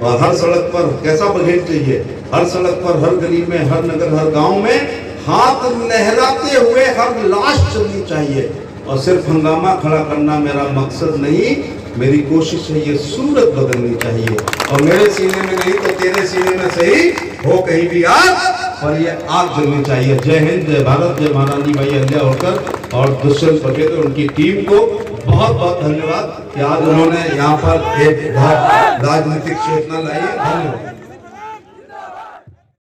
Speaker 1: और हर सड़क पर कैसा बघेल चाहिए, हर सड़क पर, हर गली में, हर नगर, हर गांव में हाथ लहराते हुए हर लाश चलनी चाहिए। और सिर्फ हंगामा खड़ा करना मेरा मकसद नहीं, मेरी कोशिश है ये सूरत बदलनी चाहिए। और मेरे सीने में नहीं तो तेरे सीने में सही हो कहीं भी आग, पर ये आग जलनी चाहिए। जय हिंद, जय भारत, जय महारानी भाई अहल्या होलकर और दुष्यंत पटेल और उनकी टीम को बहुत बहुत धन्यवाद कि आज उन्होंने यहाँ पर एक राजनीतिक चेतना लाई है। धन्यवाद।